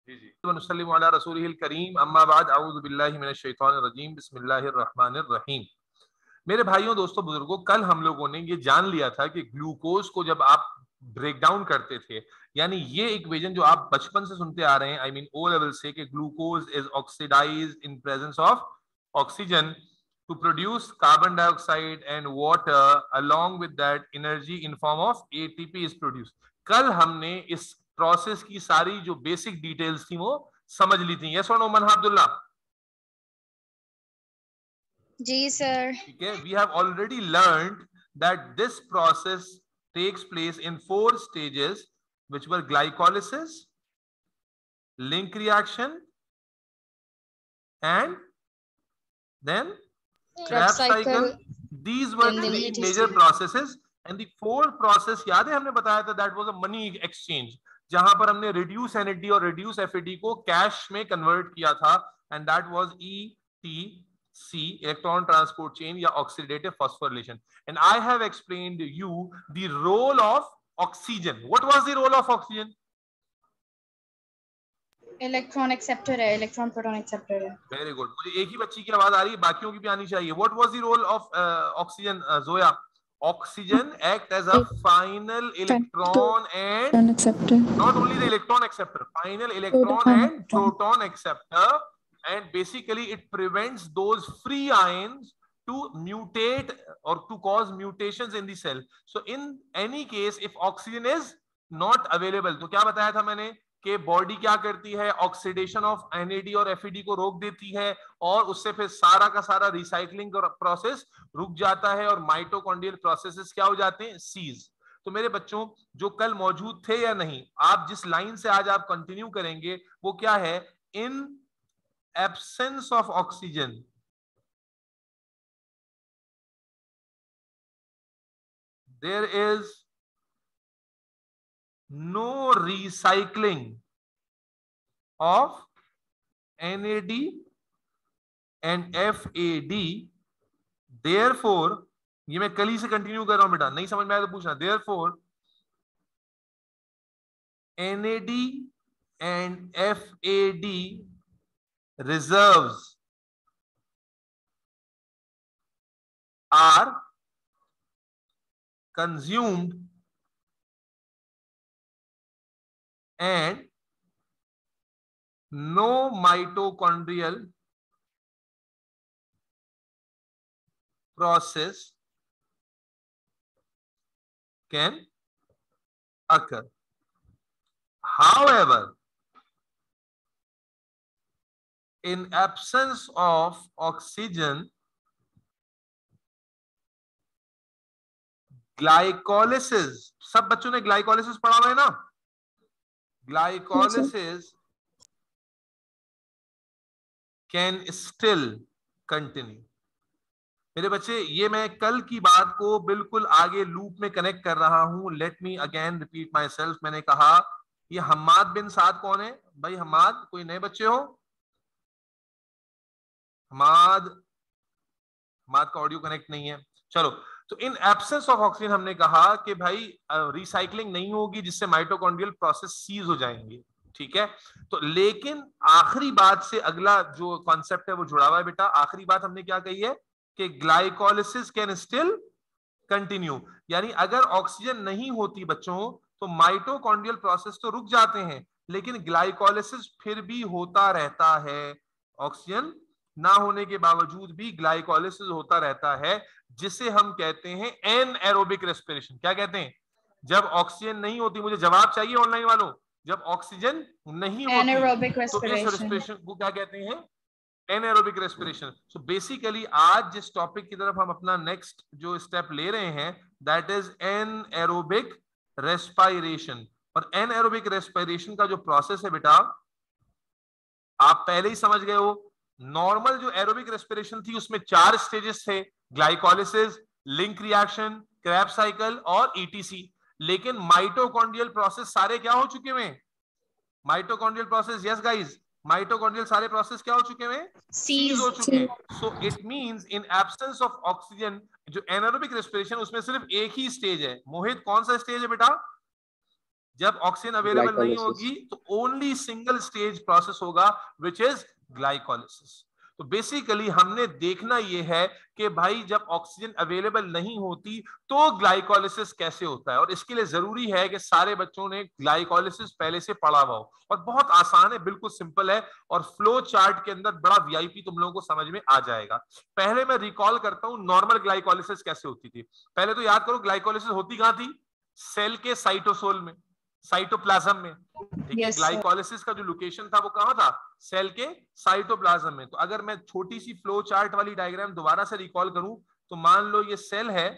जी जी। वनुसल्लिमु अला रसूलिहिल करीम, अम्मा बाद, औज़ु बिल्लाहि मिनश शैतानिर रजीम, बिस्मिल्लाहिर रहमानिर रहीम। मेरे भाइयों, दोस्तों, बुजुर्गों, कल हम लोगों ने ये जान लिया था कि ग्लूकोज को जब आप ब्रेक डाउन करते थे, यानी ये इक्वेशन जो आप बचपन से सुनते आ रहे हैं, आई मीन ओ लेवल से, कि glucose is oxidized in presence of oxygen to produce carbon dioxide and water, along with that energy in form of ATP is produce. कल हमने इस प्रोसेस की सारी जो बेसिक डिटेल्स थी वो समझ ली थी। यस और नो मनहा अब्दुल्ला? जी सर। ठीक है, we have already learned that this process takes place in 4 stages, which were glycolysis, link reaction, and then Krebs cycle. These were 3 major processes, and the 4th process याद है हमने बताया था, that was a money exchange, जहां पर हमने reduce NAD और reduce FAD को कैश में कन्वर्ट किया था, and that was ETC, electron transport chain या oxidative phosphorylation. And I have explained you the role of oxygen. What was the role of oxygen? Electron acceptor है, electron proton acceptor है। Very good. मुझे एक ही बच्ची की आवाज आ रही है, बाकियों की भी आनी चाहिए। What was the role of oxygen, Zoya? Oxygen act as a final electron and acceptor. Not only the electron acceptor, final electron and proton acceptor, and basically it prevents those free ions to mutate or to cause mutations in the cell. So in any case, if oxygen is not available, तो क्या बताया था मैंने कि body क्या करती है, oxidation of NAD और एफईडी को रोक देती है, और उससे फिर सारा का सारा रिसाइकलिंग प्रोसेस रुक जाता है, और माइटोकॉन्ड्रियल प्रोसेसेस क्या हो जाते हैं, सीज। तो मेरे बच्चों, जो कल मौजूद थे या नहीं, आप जिस लाइन से आज आप कंटिन्यू करेंगे वो क्या है, in absence of oxygen there is no recycling of NAD and FAD. Therefore, ये मैं कल ही से कंटिन्यू कर रहा हूं बेटा, नहीं समझ में आया तो पूछना। Therefore, NAD and FAD reserves are consumed and no mitochondrial process can occur. However, in absence of oxygen, glycolysis, सब बच्चों ने ग्लाइकोलिसिस पढ़ा हुआ है ना? Glycolysis can still continue. मेरे बच्चे, ये मैं कल की बात को बिल्कुल आगे लूप में कनेक्ट कर रहा हूं। Let me again repeat my self. मैंने कहा ये हम्माद बिन साद कौन है भाई? हम्माद, कोई नए बच्चे हो? हम्माद का ऑडियो कनेक्ट नहीं है। चलो, तो इन एब्सेंस ऑफ ऑक्सीजन हमने कहा कि भाई रिसाइकलिंग नहीं होगी, जिससे माइटोकॉन्ड्रियल प्रोसेस सीज हो जाएंगे। ठीक है, तो लेकिन आखिरी बात से अगला जो कॉन्सेप्ट है वो जुड़ा हुआ है बेटा। आखिरी बात हमने क्या कही है कि ग्लाइकोलिसिस कैन स्टिल कंटिन्यू, यानी अगर ऑक्सीजन नहीं होती बच्चों तो माइटोकॉन्ड्रियल प्रोसेस तो रुक जाते हैं, लेकिन ग्लाइकोलिसिस फिर भी होता रहता है। ऑक्सीजन ना होने के बावजूद भी ग्लाइकोलिसिस होता रहता है, जिसे हम कहते हैं एनएरोबिक रेस्पिरेशन। क्या कहते हैं? जब ऑक्सीजन नहीं होती, मुझे जवाब चाहिए ऑनलाइन वालों, जब ऑक्सीजन नहीं होती तो इस रेस्पिरेशन को क्या कहते हैं? Anaerobic respiration. सो बेसिकली आज जिस टॉपिक की तरफ हम अपना नेक्स्ट जो स्टेप ले रहे हैं, दैट इज एनएरोबिक रेस्पिरेशन। और एनएरोबिक रेस्पिरेशन का जो प्रोसेस है बेटा, आप पहले ही समझ गए हो। नॉर्मल जो एरोबिक रेस्पिरेशन थी उसमें 4 स्टेजेस थे, glycolysis, link reaction, Krebs cycle और ईटीसी। लेकिन माइटोकॉन्ड्रियल प्रोसेस सारे क्या हो चुके हैं? Mitochondrial process, yes guys, mitochondrial सारे प्रोसेस क्या हो चुके हैं? सीज हो चुके हैं। So it means in absence of oxygen, जो एनारोबिक रेस्पिरेशन उसमें सिर्फ एक ही स्टेज है। मोहित, कौन सा स्टेज है बेटा? जब ऑक्सीजन अवेलेबल नहीं होगी तो ओनली सिंगल स्टेज प्रोसेस होगा विच इज ग्लाइकोलिसिस। तो बेसिकली हमने देखना यह है कि भाई जब ऑक्सीजन अवेलेबल नहीं होती तो ग्लाइकोलिसिस कैसे होता है, और इसके लिए जरूरी है कि सारे बच्चों ने ग्लाइकोलिसिस पहले से पढ़ा हुआ हो। और बहुत आसान है, बिल्कुल सिंपल है, और फ्लो चार्ट के अंदर बड़ा वीआईपी तुम लोगों को समझ में आ जाएगा। पहले मैं रिकॉल करता हूं नॉर्मल ग्लाइकोलिसिस कैसे होती थी। पहले तो याद करो ग्लाइकोलिसिस होती कहां थी, सेल के साइटोसोल में, साइटोप्लाज्म में। ठीक है, ग्लाइकोलिसिस का जो लोकेशन था वो कहां था, सेल के साइटोप्लाज्म में। तो अगर मैं छोटी सी फ्लो चार्ट वाली डायग्राम दोबारा से रिकॉल करूं तो मान लो ये सेल है,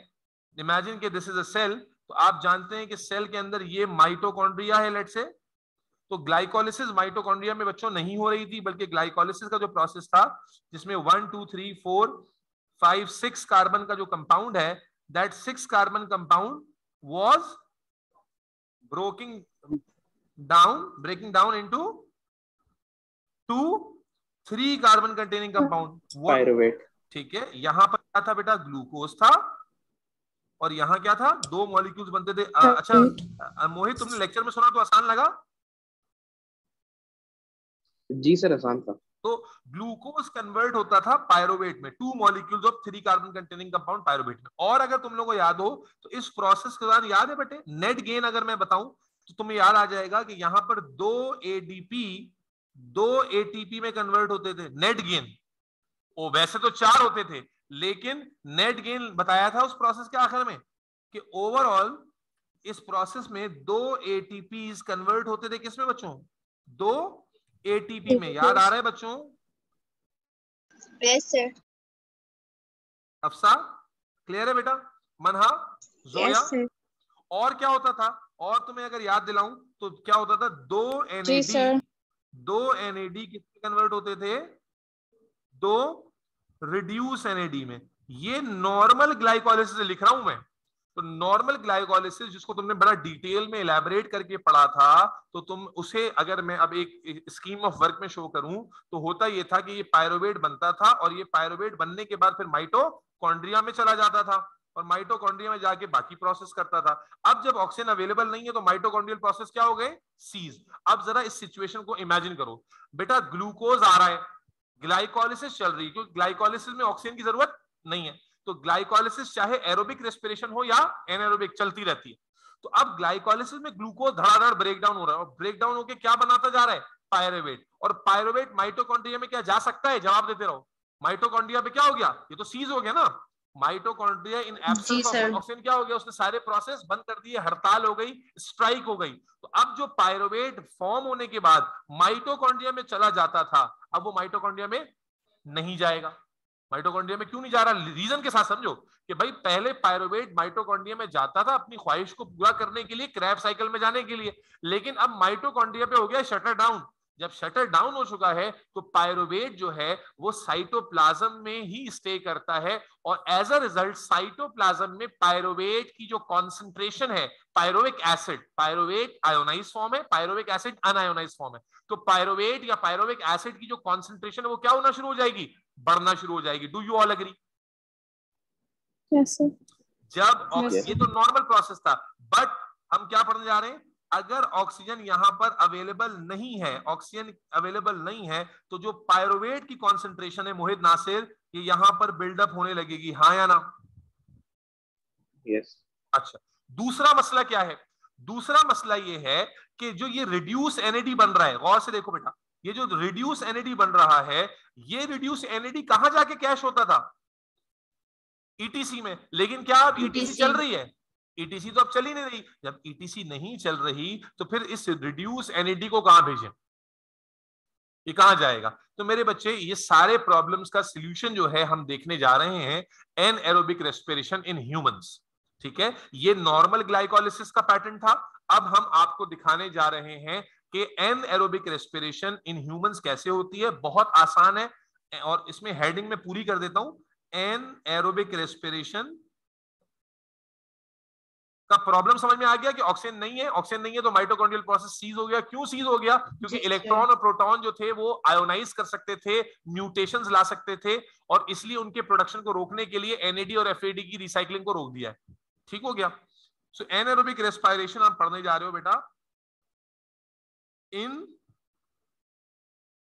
इमेजिन कि दिस इज अ सेल। तो आप जानते हैं कि सेल के अंदर ये माइटोकॉन्ड्रिया है लेट्स से। तो ग्लाइकोलिसिस माइटोकॉन्ड्रिया में बच्चों नहीं हो रही थी, बल्कि ग्लाइकोलिसिस का जो प्रोसेस था जिसमें 1 2 3 4 5 6 कार्बन का जो कंपाउंड है, that 6 carbon compound was breaking down into 2 3 carbon containing compound pyruvate. ठीक है, यहां पर क्या था बेटा, ग्लूकोज था, और यहां क्या था, 2 मॉलिक्यूल्स बनते थे। अच्छा मोहित, तुमने लेक्चर में सुना तो आसान लगा? जी सर, आसान था। तो ग्लूकोज कन्वर्ट होता था पायरुवेट में, 2 molecules of 3 carbon containing compound pyruvate में। और अगर तुम लोगों को याद हो तो इस प्रोसेस के दौरान, याद है बेटे, नेट गेन अगर मैं बताऊं तो तुम्हें याद आ जाएगा कि यहां पर 2 एडीपी 2 एटीपी में कन्वर्ट होते थे, नेट गेन। वो वैसे तो 4 होते थे, लेकिन नेट गेन बताया था उस प्रोसेस के आखिर में कि ओवरऑल इस प्रोसेस में 2 एटीपीज कन्वर्ट होते थे किसमें बच्चों, 2 एटीपी में। याद आ रहा है बच्चों? Yes sir. अफसा क्लियर है बेटा? मनहा, जोया? Yes sir. और क्या होता था, और तुम्हें अगर याद दिलाऊं तो क्या होता था, 2 एनएडी किसमें कन्वर्ट होते थे, 2 रिड्यूस एनएडी में। ये नॉर्मल ग्लाइकोलिसिस लिख रहा हूं मैं। तो नॉर्मल ग्लाइकोलिसिस जिसको तुमने बड़ा डिटेल में इलैबोरेट करके पढ़ा था, तो तुम उसे अगर मैं अब एक स्कीम ऑफ वर्क में शो करूं तो होता ये था कि ये पायरुवेट बनता था, और ये पायरुवेट बनने के बाद फिर माइटोकॉन्ड्रिया में चला जाता था, और माइटोकॉन्ड्रिया में जाके बाकी प्रोसेस करता था। अब जब ऑक्सीजन अवेलेबल नहीं है तो माइटोकॉन्ड्रियल प्रोसेस क्या हो गए, सीज। अब जरा इस सिचुएशन को इमेजिन करो, बेटा ग्लूकोज आ रहा है, ग्लाइकोलिसिस चल रही है, क्योंकि ग्लाइकोलिसिस में ऑक्सीजन की जरूरत नहीं है। तो ग्लाइकोलिसिस चाहे एरोबिक रेस्पिरेशन हो या एनारोबिक चलती रहती है। तो अब ग्लाइकोलिसिस में ग्लूकोज धड़ाधड़ ब्रेक डाउन हो रहा है, और ब्रेक डाउन होकर क्या बनाता जा रहा है, पायरुवेट। और पायरुवेट माइटोकॉन्ड्रिया में क्या जा सकता है, जवाब देते रहो। माइटोकॉन्ड्रिया पे क्या हो गया, ये तो सीज हो गया ना। Mitochondria in absence of oxygen क्या हो गया, उसने सारे प्रोसेस बंद कर दिए, हड़ताल हो गई, स्ट्राइक हो गई। तो अब जो पायरुवेट फॉर्म होने के बाद माइटोकॉन्ड्रिया में चला जाता था, अब वो माइटोकॉन्ड्रिया में नहीं जाएगा। माइटोकॉन्ड्रिया में क्यों नहीं जा रहा, रीजन के साथ समझो कि भाई पहले पायरुवेट माइटोकॉन्ड्रिया में जाता था अपनी ख्वाहिश को पूरा करने के लिए, क्रैब साइकिल में जाने के लिए, लेकिन अब माइटोकॉन्ड्रिया पे हो गया शटर डाउन। जब शटर डाउन हो चुका है तो पायरुवेट जो है वो साइटोप्लाज्म में ही स्टे करता है, और एज अ रिजल्ट साइटोप्लाज्म में पायरुवेट की जो कॉन्सेंट्रेशन है, pyruvic acid, pyruvate ionize form है, पायरुविक एसिड अनआयोनाइज फॉर्म है। तो पायरुवेट या पायरुविक एसिड की जो कॉन्सेंट्रेशन है वो क्या होना शुरू हो जाएगी, बढ़ना शुरू हो जाएगी। Do you all agree? Yes sir. जब ये तो नॉर्मल प्रोसेस था, बट हम क्या पढ़ने जा रहे हैं, अगर ऑक्सीजन यहां पर अवेलेबल नहीं है, ऑक्सीजन अवेलेबल नहीं है, तो जो पायरुवेट की कॉन्सेंट्रेशन है मोहित नासिर, ये यहां पर बिल्डअप होने लगेगी, हाँ या ना? यस। अच्छा, दूसरा मसला क्या है, दूसरा मसला ये है कि जो ये रिड्यूस एनएडी बन रहा है, गौर से देखो बेटा, ये जो रिड्यूस एनएडी बन रहा है, ये रिड्यूस एनएडी कहां जाके कैश होता था, ईटीसी में। लेकिन क्या अब ईटीसी चल रही है? ईटीसी तो अब चल ही नहीं रही। जब ईटीसी नहीं चल रही तो फिर इस रिड्यूस एनएडी को कहां भेजें, ये कहां जाएगा? तो मेरे बच्चे, ये सारे प्रॉब्लम्स का सॉल्यूशन जो है हम देखने जा रहे हैं एनएरोबिक रेस्पिरेशन इन ह्यूमंस। ठीक है, ये नॉर्मल ग्लाइकोलिसिस का पैटर्न था। अब हम आपको दिखाने जा रहे हैं कि एनएरोबिक रेस्पिरेशन इन ह्यूमंस कैसे होती है। बहुत आसान है, और इसमें हेडिंग में पूरी कर देता हूं, एनएरोबिक रेस्पिरेशन का प्रॉब्लम समझ में आ गया कि ऑक्सीजन नहीं है, ऑक्सीजन नहीं है तो माइटोकॉन्ड्रियल प्रोसेस सीज हो गया। क्यों सीज हो गया? क्योंकि इलेक्ट्रॉन और प्रोटॉन जो थे वो आयोनाइज कर सकते थे, म्यूटेशंस ला सकते थे, और इसलिए उनके प्रोडक्शन को रोकने के लिए एनएडी और एफएडी की रिसाइकलिंग को रोक दिया है। ठीक हो गया? सो एनारोबिक रेस्पिरेशन आप पढ़ने जा रहे हो बेटा, इन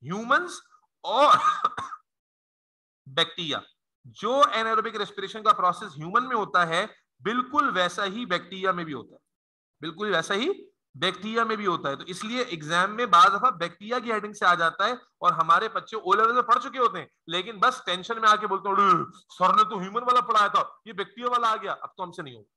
ह्यूमंस और बैक्टीरिया। जो एनारोबिक रेस्पिरेशन का प्रोसेस ह्यूमन में होता है बिल्कुल वैसा ही बैक्टीरिया में भी होता है, बिल्कुल वैसा ही बैक्टीरिया में भी होता है। तो इसलिए एग्जाम में बार दफा बैक्टीरिया की हेडिंग से आ जाता है और हमारे बच्चे ओ लेवल में पढ़ चुके होते हैं, लेकिन बस टेंशन में आके बोलते हैं सर ने तो ह्यूमन वाला पढ़ाया था, ये बैक्टीरिया वाला आ गया, अब तो हमसे नहीं होगा।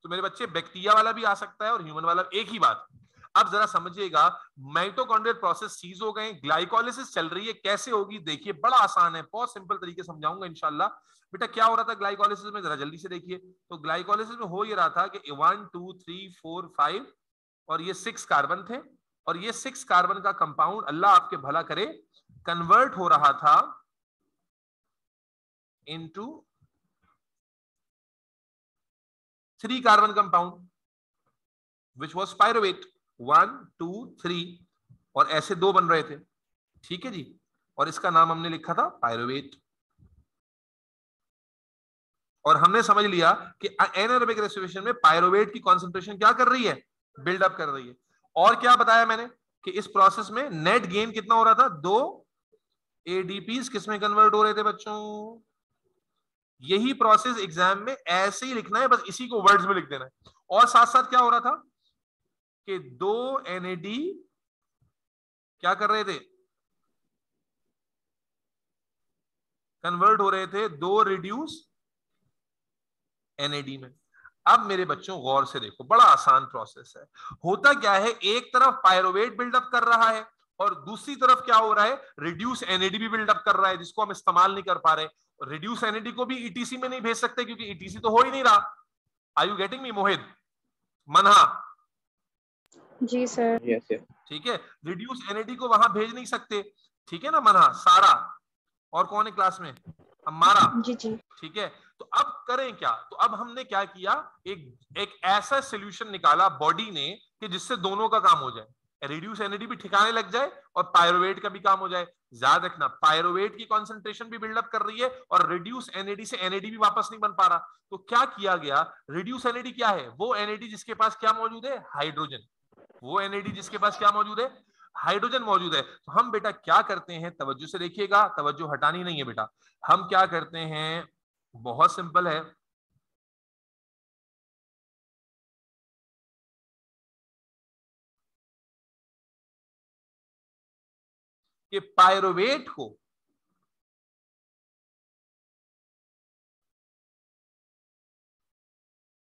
तो मेरे बच्चे बैक्टीरिया वाला भी आ सकता है और ह्यूमन वाला, एक ही बात। अब जरा समझिएगा, माइटोकॉन्ड्रियल प्रोसेस सीज हो गए, ग्लाइकोलिसिस चल रही है, कैसे होगी देखिए, बड़ा आसान है, बहुत सिंपल तरीके समझाऊंगा इंशाल्लाह। बेटा क्या हो रहा था ग्लाइकोलिसिस में, जरा जल्दी से देखिए। तो ग्लाइकोलिसिस में हो ये रहा था कि 1 2 3 4 5 और ये 6 कार्बन थे, और ये 6 कार्बन का कंपाउंड, अल्लाह आपके भला करे, कन्वर्ट हो रहा था into 3 carbon compound which was pyruvate, 1 2 3, और ऐसे 2 बन रहे थे, ठीक है जी। और इसका नाम हमने लिखा था पायरुवेट। और हमने समझ लिया कि एनारोबिक रेस्पिरेशन में पायरुवेट की कॉन्सेंट्रेशन क्या कर रही है, बिल्डअप कर रही है। और क्या बताया मैंने कि इस प्रोसेस में नेट गेन कितना हो रहा था, 2 एडीपीज किसमें कन्वर्ट हो रहे थे बच्चों। यही प्रोसेस एग्जाम में ऐसे ही लिखना है, बस इसी को वर्ड्स में लिख देना है। और साथ साथ क्या हो रहा था कि 2 एनएडी क्या कर रहे थे, कन्वर्ट हो रहे थे 2 रिड्यूस एनएडी में। अब मेरे बच्चों गौर से देखो, बड़ा आसान प्रोसेस है। होता क्या है, एक तरफ पायरुवेट बिल्डअप कर रहा है और दूसरी तरफ क्या हो रहा है, रिड्यूस एनएडी भी बिल्डअप कर रहा है, जिसको हम इस्तेमाल नहीं कर पा रहे। रिड्यूस एनएडी को भी ईटीसी में नहीं भेज सकते क्योंकि ईटीसी तो हो ही नहीं रहा। Are you getting me Mohit, Manha? जी सर। Yes yes. ठीक है, रिड्यूस एनएडी को वहां भेज नहीं सकते, ठीक है ना मनहा, सारा, और कौन है क्लास में, हमारा, जी जी। ठीक है। तो अब करें क्या, तो अब हमने क्या किया, एक ऐसा सॉल्यूशन निकाला बॉडी ने कि जिससे दोनों का काम हो जाए, रिड्यूस एनएडी भी ठिकाने लग जाए और पायरुवेट का भी काम हो जाए। याद रखना, पायरुवेट की कंसंट्रेशन भी बिल्डअप कर रही है और रिड्यूस एनएडी से एनएडी भी वापस नहीं बन पा रहा। तो क्या किया गया, रिड्यूस एनएडी क्या है, वो एनएडी जिसके पास क्या मौजूद है, हाइड्रोजन। वो एनएडी जिसके पास क्या मौजूद है, हाइड्रोजन मौजूद है। तो हम बेटा क्या करते हैं, तवज्जो से देखिएगा, तवज्जो हटानी नहीं है बेटा। हम क्या करते हैं, बहुत सिंपल है, कि पायरुवेट को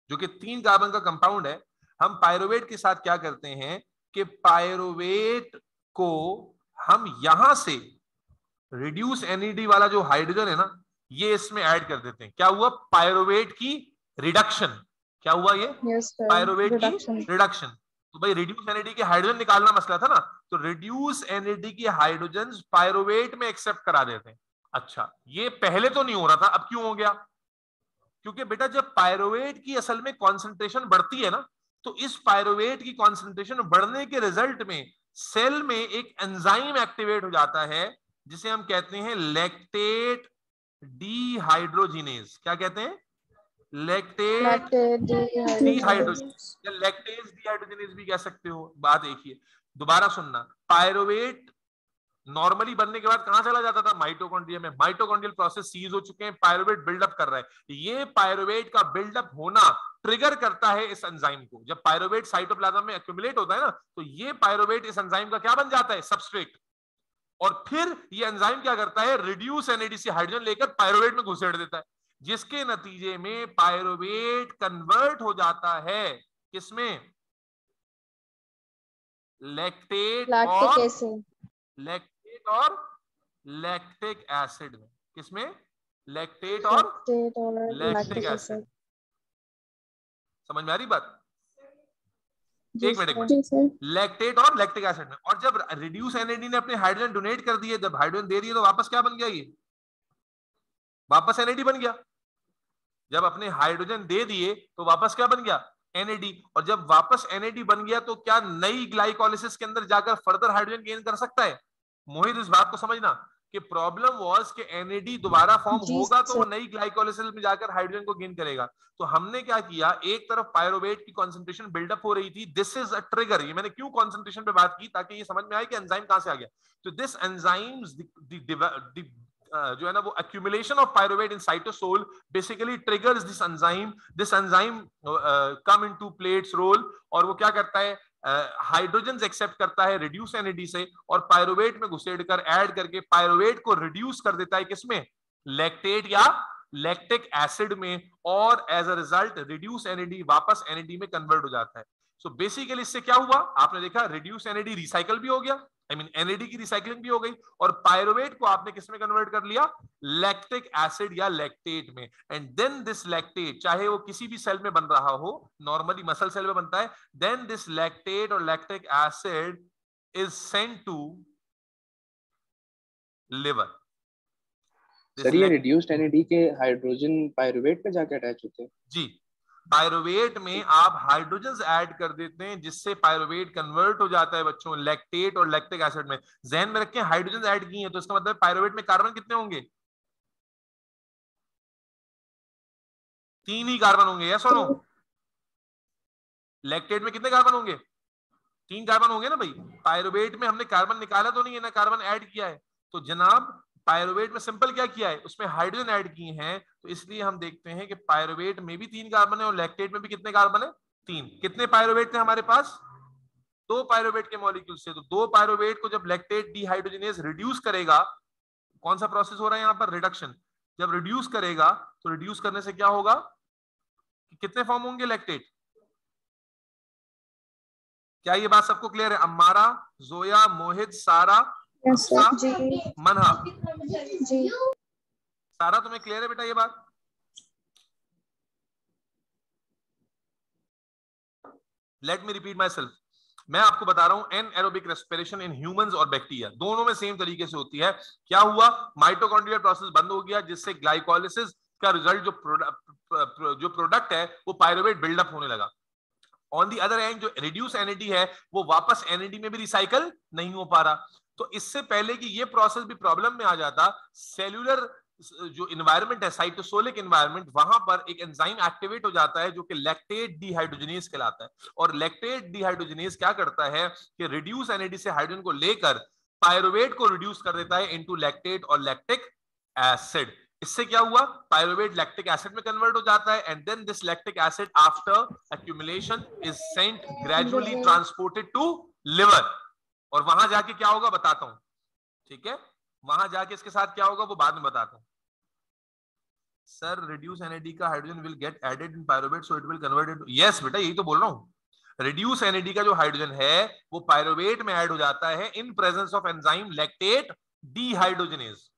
जो कि 3 कार्बन का कंपाउंड है, हम पायरुवेट के साथ क्या करते हैं कि पायरुवेट को हम यहां से रिड्यूस एनएडी वाला जो हाइड्रोजन है ना, ये इसमें ऐड कर देते हैं। क्या हुआ, पायरुवेट की रिडक्शन। क्या हुआ ये, पायरुवेट की रिडक्शन। तो भाई रिड्यूस एनएडी के हाइड्रोजन निकालना मसला था ना, तो रिड्यूस एनएडी के हाइड्रोजन पायरुवेट में एक्सेप्ट करा देते हैं। अच्छा, ये पहले तो नहीं हो रहा था, अब क्यों हो गया, क्योंकि बेटा जब पायरुवेट की असल में कॉन्सेंट्रेशन बढ़ती है ना, तो इस पायरुवेट की कॉन्सेंट्रेशन बढ़ने के रिजल्ट में सेल में एक एंजाइम एक्टिवेट हो जाता है जिसे हम कहते हैं लैक्टेट डीहाइड्रोजिनेज। क्या कहते हैं, लैक्टेट डीहाइड्रोजिनेज या लैक्टेज डीहाइड्रोजिनेज भी कह सकते हो। बात देखिए, दोबारा सुनना, पायरुवेट नॉर्मली बनने के बाद कहां चला जाता था, माइटोकॉन्ड्रिया में। माइटोकॉन्ड्रियल प्रोसेस सीज हो चुके हैं, पायरुवेट बिल्डअप कर रहा है। ये पायरुवेट का बिल्डअप होना ट्रिगर करता है इस एंजाइम को। जब पायरुवेट साइटोप्लाज्म में एक्यूमुलेट होता है ना, तो ये पायरुवेट इस एंजाइम का क्या बन जाता है, सबस्ट्रेट। और फिर ये एंजाइम क्या करता है, रिड्यूस एनएडी से हाइड्रोजन लेकर पायरुवेट में घुसेड़ देता है, जिसके नतीजे में पायरुवेट कन्वर्ट हो जाता है किसमें, लैक्टेट और लैक्टिक एसिड में। किसमें, लैक्टेट और लैक्टिक एसिड। समझ में आ रही बात, एक मिनट, लैक्टेट और लैक्टिक एसिड में। और जब रिड्यूस एनएडी ने अपने हाइड्रोजन डोनेट कर दिए, जब हाइड्रोजन दे दिए, तो वापस क्या बन गया, ये वापस एनएडी बन गया। जब अपने हाइड्रोजन दे दिए तो वापस क्या बन गया, एनएडी। और जब वापस एनएडी बन गया तो क्या नई ग्लाइकोलिसिस के अंदर जाकर फर्दर हाइड्रोजन गेन कर सकता है, मोहित इस बात को समझना। कि प्रॉब्लम वाज कि NAD दोबारा फॉर्म जी होगा तो सर। वो नई ग्लाइकोलाइसिस में जाकर हाइड्रोजन को गेन करेगा। तो हमने क्या किया, एक तरफ पायरुवेट की कंसंट्रेशन बिल्डअप हो रही थी, दिस इज अ ट्रिगर। ये मैंने क्यों कंसंट्रेशन पे बात की, ताकि ये समझ में आए कि एंजाइम कहां से आ गया। तो दिस एंजाइम्स जो है ना वो accumulation of pyruvate in cytosol basically triggers this enzyme come into plates role, और वो क्या करता है, हाइड्रोजन एक्सेप्ट करता है रिड्यूस NAD से और पायरुवेट में घुसेड़कर ऐड करके पायरुवेट को रिड्यूस कर देता है किसमें, लैक्टेट या लैक्टिक एसिड में, और as a result reduce NAD वापस NAD में कन्वर्ट हो जाता है। सो बेसिकली इससे क्या हुआ, आपने देखा रिड्यूस NAD रिसाइकल भी हो गया, आई मीन NAD की रिसाइकलिंग भी हो गई, और पायरुवेट को आपने किसमें कन्वर्ट कर लिया, लैक्टिक एसिड या लैक्टेट में। एंड देन दिस लैक्टेट, चाहे वो किसी भी सेल में बन रहा हो, नॉर्मली मसल सेल में बनता है, देन दिस लैक्टेट और lactic acid is sent to liver. Sir ये रिड्यूस्ड NAD के हाइड्रोजन पायरुवेट पे जाके अटैच होते हैं? जी, पायरुवेट में आप हाइड्रोजन ऐड कर देते हैं जिससे पायरुवेट कन्वर्ट हो जाता है बच्चों लैक्टेट और लैक्टिक एसिड में। जहन में रखें हाइड्रोजन ऐड की है तो इसका मतलब पायरुवेट में कार्बन कितने होंगे, 3 ही कार्बन होंगे, यस और नो। लैक्टेट में कितने कार्बन होंगे, 3 कार्बन होंगे ना भाई। पायरुवेट में हमने कार्बन निकाला तो नहीं है ना, कार्बन ऐड किया है। तो जनाब पायरुवेट में सिंपल क्या किया है, उसमें हाइड्रोजन ऐड किए हैं, तो इसलिए हम देखते हैं कि पायरुवेट में भी 3 कार्बन है और लैक्टेट में भी कितने कार्बन है, 3। कितने पायरुवेट थे हमारे पास, 2 पायरुवेट के मॉलिक्यूल से। तो 2 पायरुवेट को जब लैक्टेट डिहाइड्रोजनेज रिड्यूस करेगा, कौन सा प्रोसेस हो रहा है यहाँ पर, रिडक्शन। जब रिड्यूस करेगा तो रिड्यूस करने से क्या होगा, कितने फॉर्म होंगे लैक्टेट, क्या ये बात सबको क्लियर है। अम्मारा, जोया, मोहित, सारा, यस हफ्सा, सर। जी मनहा, जी। सारा तुम्हें क्लियर है बेटा ये बात। Let me repeat my self, मैं आपको बता रहा हूं एनएरोबिक रेस्पिरेशन इन ह्यूमंस और बैक्टीरिया दोनों में सेम तरीके से होती है। क्या हुआ, माइटोकॉन्ड्रियल प्रोसेस बंद हो गया जिससे ग्लाइकोलाइसिस का रिजल्ट जो प्रोडक्ट है वो पायरुवेट बिल्डअप होने लगा। ऑन दी अदर एंड जो रिड्यूस NAD है वो वापस NAD में भी रिसाइकल नहीं हो पा रहा। तो इससे पहले कि ये प्रोसेस भी प्रॉब्लम में आ जाता, सेल्यूलर जो इन्वायरमेंट है साइटोसोलिक इन्वायरमेंट, वहां पर एक एंजाइम एक्टिवेट हो जाता है जो कि लैक्टेट डिहाइड्रोजनेज कहलाता है। और लैक्टेट डिहाइड्रोजनेज क्या करता है कि रिड्यूस NAD से हाइड्रोजन को लेकर पायरुवेट को रिड्यूस कर देता है इनटू लैक्टेट और लैक्टिक एसिड। इससे क्या हुआ, पायरुवेट लैक्टिक एसिड में कन्वर्ट हो जाता है and then this lactic acid after accumulation is sent gradually transported to liver. और वहां जाके क्या होगा बताता हूं, ठीक है, वहां जाके इसके साथ क्या होगा वो बाद में बताता हूं। सर रिड्यूस NAD का hydrogen will get added in pyruvate so it will convert into, yes बेटा यही तो बोल रहा हूं। रिड्यूस NAD का जो हाइड्रोजन है वो पायरुवेट में ऐड हो जाता है in presence of enzyme lactate dehydrogenase.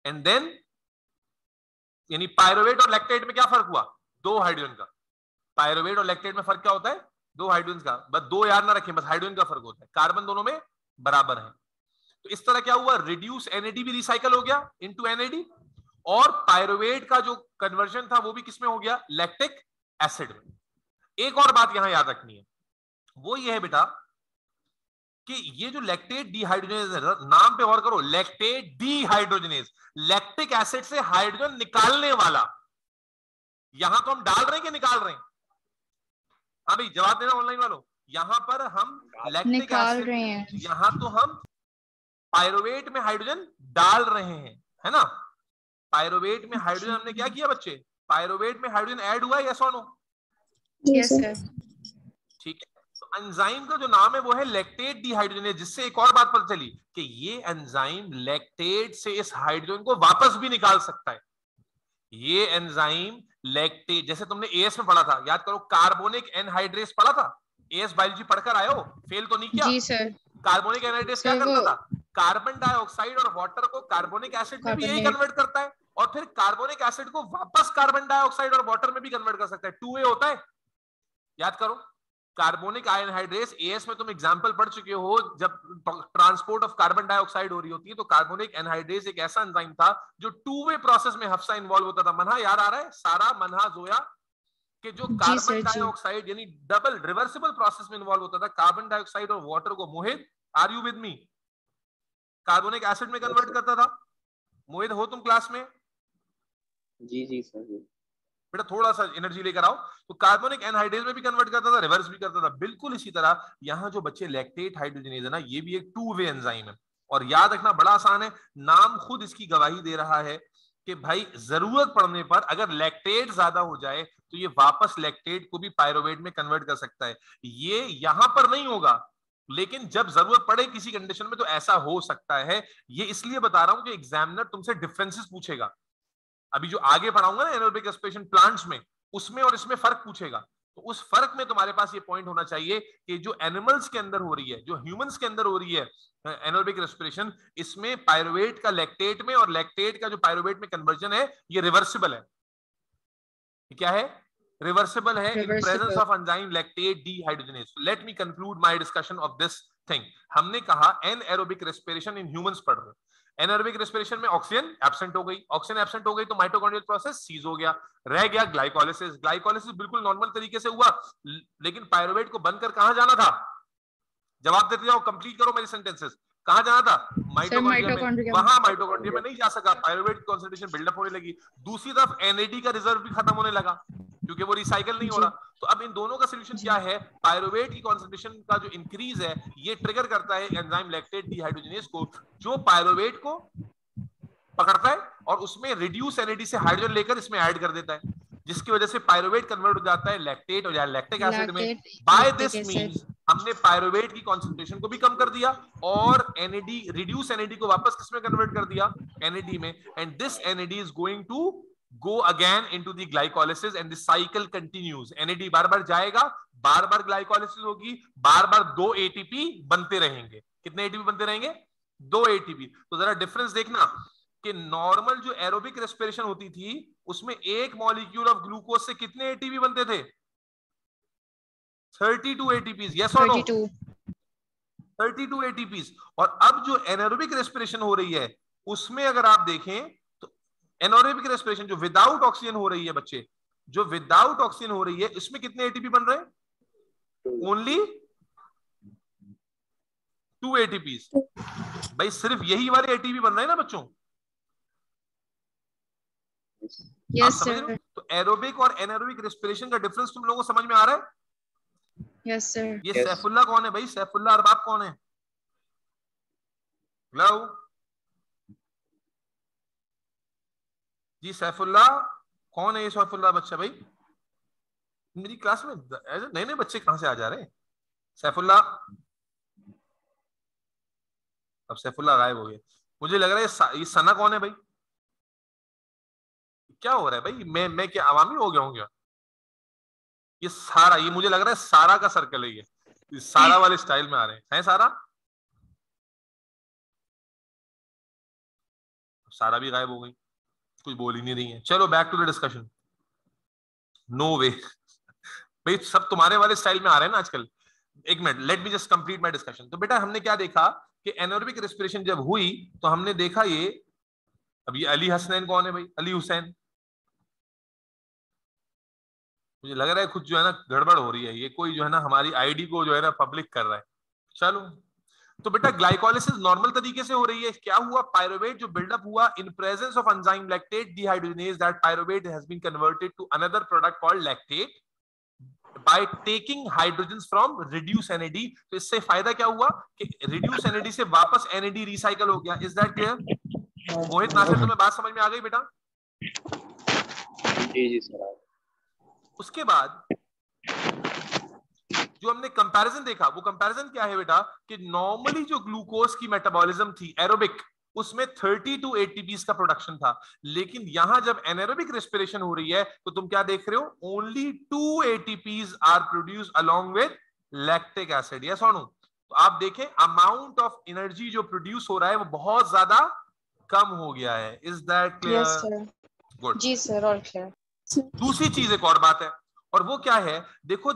And then यानी पायरुवेट और लैक्टेट में क्या फर्क हुआ, 2 हाइड्रोजन का। पायरुवेट और लैक्टेट में फर्क क्या होता है, 2 हाइड्रोजन का, बस 2 याद ना रखें, बस हाइड्रोजन का फर्क होता है, कार्बन दोनों में बराबर है। तो इस तरह क्या हुआ, रिड्यूस NAD भी रिसाइकल हो गया इनटू NAD, और पायरुवेट का जो कन्वर्जन था वो भी किसमें हो गया, लैक्टिक एसिड में। एक और बात यहां याद रखनी है, वो ये है बेटा कि ये जो लैक्टेट डिहाइड्रोजनेज है, नाम पे गौर करो, लैक्टेट डिहाइड्रोजनेज, लैक्टिक एसिड से हाइड्रोजन निकालने वाला। यहां तो हम डाल रहे हैं कि निकाल रहे हैं, हाँ भाई जवाब देना ऑनलाइन वालों। यहां पर हम लैक्टिक निकाल एसिड, रहे हैं। यहां तो हम पायरुवेट में हाइड्रोजन डाल रहे हैं, है ना। पायरुवेट में हाइड्रोजन हमने क्या किया बच्चे, पायरुवेट में हाइड्रोजन ऐड हुआ है, यस और नो। Yes sir. ठीक है, तो एंजाइम का जो नाम है वो है लैक्टेट डिहाइड्रोजनेज, जिससे एक और बात पता चली कि ये एंजाइम लैक्टेट से इस हाइड्रोजन को वापस भी निकाल सकता है। ये एंजाइम लैक्टेट, जैसे तुमने एएस में पढ़ा था, याद करो, कार्बोनिक एनहाइड्रेस पढ़ा था, एएस बायोलॉजी पढ़कर आए हो, फेल तो नहीं किया। जी सर। कार्बोनिक एनहाइड्रेस क्या करता था, कार्बन डाइऑक्साइड और वाटर को कार्बोनिक एसिड में भी यही कन्वर्ट करता है, और फिर कार्बोनिक एसिड को वापस कार्बन डाइऑक्साइड और वाटर में भी कन्वर्ट कर सकता है, 2 वे होता है। याद करो, कार्बोनिक एनहाइड्रेस एएस में तुम एग्जांपल पढ़ चुके हो, जब ट्रांसपोर्ट ऑफ कार्बन डाइऑक्साइड हो रही होती है तो कार्बोनिक एनहाइड्रेस एक ऐसा एंजाइम था जो 2 वे प्रोसेस में हफ्सा इन्वॉल्व होता था। मनहा याद आ रहा है, सारा, मनहा, जोया, कि जो कार्बन डाइऑक्साइड यानी डबल रिवर्सिबल प्रोसेस में इन्वॉल्व होता था कार्बन डाइऑक्साइड और वाटर को। Mohit, are you with me? Carbonic acid में कन्वर्ट करता था। मोहित हो तुम क्लास में? जी जी सर। बेटा थोड़ा सा एनर्जी लेकर आओ। तो कार्बोनिक एनहाइड्रेज में भी कन्वर्ट करता था, रिवर्स भी करता था। बिल्कुल इसी तरह यहाँ जो बच्चे लैक्टेट हाइड्रोजनेज है ना, ये भी एक टू वे एंजाइम है। और याद रखना बड़ा आसान है, नाम खुद इसकी गवाही दे रहा है कि भाई जरूरत पड़ने पर अगर लैक्टेट ज्यादा हो जाए तो ये वापस लैक्टेट को भी पायरुवेट में कन्वर्ट कर सकता है। ये यहां पर नहीं होगा, लेकिन जब जरूरत पड़े किसी कंडीशन में तो ऐसा हो सकता है। ये इसलिए बता रहा हूं कि एग्जामिनर तुमसे डिफरेंसेस पूछेगा। अभी जो आगे पढ़ाऊंगा ना एनारोबिक रेस्पिरेशन प्लांट्स में, उसमें और इसमें फर्क पूछेगा। तो उस फर्क में तुम्हारे पास ये पॉइंट होना चाहिए कि जो एनिमल्स के अंदर हो रही है, जो ह्यूमंस के अंदर हो रही है एनारोबिक रेस्पिरेशन, इसमें पायरुवेट का लैक्टेट में और लैक्टेट का जो पायरुवेट में कन्वर्जन है ये रिवर्सिबल है। क्या है? रिवर्सिबल है in presence of enzyme lactate dehydrogenase. Let me conclude my discussion of this thing. हमने कहा एनएरोबिक रेस्पिरेशन इन ह्यूमंस पढ़ रहे हो। एनारोबिक रेस्पिरेशन में ऑक्सीजन एब्सेंट हो गई, ऑक्सीजन एब्सेंट हो गई तो माइटोकॉन्ड्रियल प्रोसेस सीज हो गया, रह गया ग्लाइकोलिसिस। ग्लाइकोलिसिस बिल्कुल नॉर्मल तरीके से हुआ, लेकिन पायरुवेट को बनकर कहां जाना था? जवाब देते जाओ, कंप्लीट करो मेरी सेंटेंसेस। कहां जाना था? माइटोकॉन्ड्रिया में। वहां माइटोकॉन्ड्रिया में नहीं जा सका, पायरुवेट की कंसंट्रेशन बिल्डअप होने लगी। दूसरी तरफ एनएडी का रिजर्व भी खत्म होने लगा क्योंकि वो रिसाइकल नहीं हो रहा। तो अब इन दोनों का सोल्यूशन क्या है? पायरुवेट की कंसंट्रेशन का जो इंक्रीज है ये ट्रिगर करता है एंजाइम लैक्टेट डीहाइड्रोजनेज को, जो पायरुवेट को पकड़ता है और उसमें रिड्यूस एनएडी से हाइड्रोजन लेकर इसमें ऐड कर देता है, जिसकी वजह से पायरुवेट कन्वर्ट हो जाता है लैक्टेट और या लैक्टिक एसिड में। बाय दिस मींस हमने पायरुवेट की कंसंट्रेशन को भी कम कर दिया और एनएडी, रिड्यूस एनएडी को वापस किसमें कन्वर्ट कर दिया? एनएडी में। And this NAD is going to go again into the glycolysis and the cycle continues. NAD बार बार जाएगा, बार बार ग्लाइकोलिसिस होगी, बार बार 2 ATP बनते रहेंगे। कितने ATP बनते रहेंगे? 2 ATP। तो जरा डिफरेंस देखना कि नॉर्मल जो एरोबिक रेस्पिरेशन होती थी उसमें एक मॉलिक्यूल ऑफ ग्लूकोज से कितने ATP बनते थे? 32 ATPs। यस और नो? 32 ATPs। और अब जो एनारोबिक रेस्पिरेशन हो रही है उसमें अगर आप देखें एनारोबिक रेस्पिरेशन जो विदाउट ऑक्सीजन हो रही है बच्चे, जो विदाउट ऑक्सीजन हो रही है, इसमें कितने एटीपी बन रहे हैं? Only 2 ATPs. भाई सिर्फ यही वाले एटीपी बन रहे हैं ना बच्चों? Yes sir. तो एरोबिक और एनारोबिक रेस्पिरेशन का डिफरेंस तुम लोगों को समझ में आ रहा है? Yes sir. ये सैफुल्ला कौन है भाई? सैफुल्ला अरबाब कौन है? हेलो जी, सैफुल्ला कौन है? ये सैफुल्ला बच्चा भाई मेरी क्लास में नए नए बच्चे कहां से आ जा रहे हैं? सैफुल्ला, अब सैफुल्ला गायब हो गया। मुझे लग रहा है ये सना कौन है भाई? क्या हो रहा है भाई? मैं क्या अवामी हो गया हूँ क्या? ये सारा, ये मुझे लग रहा है सारा का सर्कल है ये सारा वाले स्टाइल में आ रहे हैं सारा? सारा भी गायब हो गई, कुछ बोल ही नहीं रही है। चलो back to the discussion. No way भाई, सब तुम्हारे वाले स्टाइल में आ रहे हैं ना आजकल। एक minute, let me just complete my discussion. तो बेटा हमने क्या देखा कि एनारोबिक रेस्पिरेशन जब हुई तो हमने देखा ये, अब ये अली हसनैन कौन है भाई? अली हुसैन। मुझे लग रहा है कुछ जो है ना गड़बड़ हो रही है, ये कोई जो है ना हमारी आईडी को जो है ना पब्लिक कर रहा है। चलो, तो बेटा ग्लाइकोलिसिस नॉर्मल तरीके से हो रही है। क्या हुआ? पायरुवेट जो बिल्डअप हुआ in presence of enzyme lactate dehydrogenase, that pyruvate has been converted to another product called lactate by taking hydrogens from reduce NAD. तो इससे फायदा क्या हुआ कि रिड्यूस एनएडी से वापस एनएडी रिसाइकल हो गया। Is that clear? Mohit Nasir, तुम्हें बात समझ में आ गई बेटा? जी जी सर। उसके बाद जो हमने कंपैरिजन देखा, वो कंपैरिजन क्या है बेटा कि नॉर्मली जो ग्लूकोज की मेटाबॉलिज्म थी एरोबिक, उसमें 32 एटीपीज का प्रोडक्शन था। लेकिन यहां जब एनारोबिक रेस्पिरेशन हो रही है तो तुम क्या देख रहे हो? Only 2 ATPs are produce along with lactic acid. Yes और नो? तो आप देखें अमाउंट ऑफ एनर्जी जो प्रोड्यूस हो रहा है वो बहुत ज्यादा कम हो गया है। Is that clear? Yes sir. Good. जी सर, और क्लियर। दूसरी चीज एक और बात है, और वो क्या है? देखो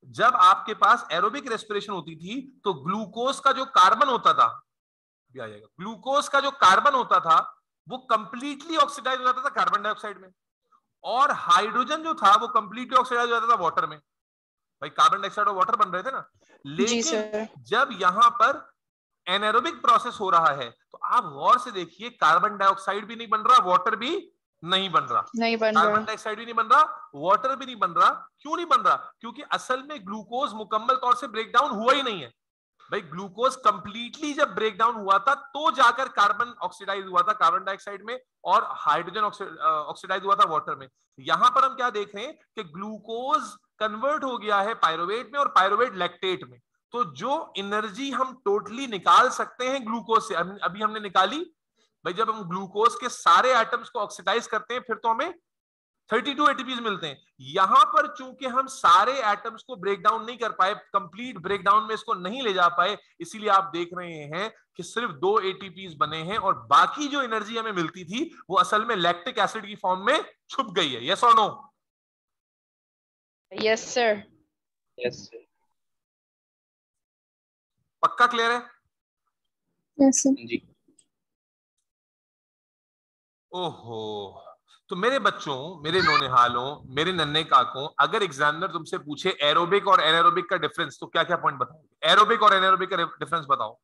जब आपके पास एरोबिक रेस्पिरेशन होती थी तो ग्लूकोज का जो कार्बन होता था, ग्लूकोज का जो कार्बन होता था वो कंप्लीटली ऑक्सीडाइज हो जाता था कार्बन डाइऑक्साइड में, और हाइड्रोजन जो था वो कंप्लीटली ऑक्सीडाइज हो जाता था वाटर में। भाई कार्बन डाइऑक्साइड और वाटर बन रहे थे ना। लेकिन जब यहां पर एनारोबिक प्रोसेस हो रहा है तो आप गौर से देखिए, कार्बन डाइऑक्साइड भी नहीं बन रहा, वाटर भी नहीं बन रहा, कार्बन डाइऑक्साइड भी नहीं बन रहा, वाटर भी नहीं बन रहा। क्यों नहीं बन रहा? क्योंकि असल में ग्लूकोज मुकम्मल तौर से ब्रेक डाउन हुआ ही नहीं है भाई। ग्लूकोज कंप्लीटली जब ब्रेक डाउन हुआ था तो जाकर कार्बन ऑक्सीडाइज हुआ था कार्बन डाइऑक्साइड में, और हाइड्रोजन ऑक्सीडाइज हुआ था वाटर में। यहां पर हम क्या देख रहे हैं कि ग्लूकोज कन्वर्ट हो गया है पायरुवेट में और पायरुवेट लैक्टेट में। तो जो एनर्जी हम टोटली निकाल सकते हैं ग्लूकोज से, अभी हमने निकाली भाई। जब हम ग्लूकोज के सारे एटम्स को ऑक्सीडाइज करते हैं फिर तो हमें 32 एटीपीज मिलते हैं। यहां पर चूंकि हम सारे एटम्स को ब्रेक डाउन नहीं कर पाए, कंप्लीट ब्रेक डाउन में इसको नहीं ले जा पाए, इसीलिए आप देख रहे हैं कि सिर्फ 2 एटीपीज बने हैं और बाकी जो एनर्जी हमें मिलती थी वो असल में लैक्टिक एसिड की फॉर्म में छुप गई है। यस और no? Yes sir. Yes sir. पक्का क्लियर है? Yes sir. जी। ओहो, तो मेरे बच्चों, मेरे नौनिहालों, मेरे नन्हे काकों, अगर एग्जामिनर तुमसे पूछे एरोबिक और एनारोबिक का डिफरेंस तो क्या क्या पॉइंट बताओगे? एरोबिक और एनारोबिक का डिफरेंस बताओ।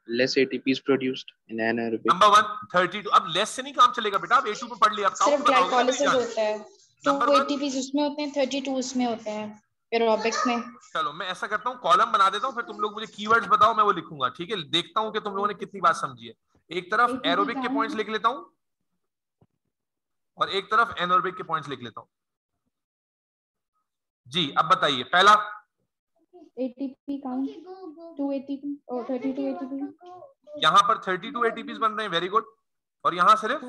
Less ATPs produced in anaerobic. Number 1 32। अब लेस से नहीं काम चलेगा बेटा, आप A2 में पढ़ लिया, अब सिर्फ काउंट बताओगे ना मेरी ग्लाइकोलिसिस जान। होता है, नंबर 2 1, एटीपीज उसमें होते हैं, 32 उसमें होते हैं एरोबिक्स में। चलो मैं ऐसा करता हूँ, कॉलम बना देता हूँ, फिर तुम लोग मुझे कीवर्ड्स बताओ, मैं वो लिखूंगा। ठीक है, देखता हूँ कि तुम लोगों ने कितनी बात समझी है। एक तरफ एटीपी एरोबिक के काउंट पॉइंट्स लिख लेता हूँ और एक तरफ एनारोबिक के पॉइंट्स लिख लेता हूँ। जी अब बताइए, पहला एटीपी काउंट 2 एटीपी और 32 एटीपी। यहाँ पर 32 एटीपीज बन रहे हैं, वेरी गुड। और यहाँ सिर्फ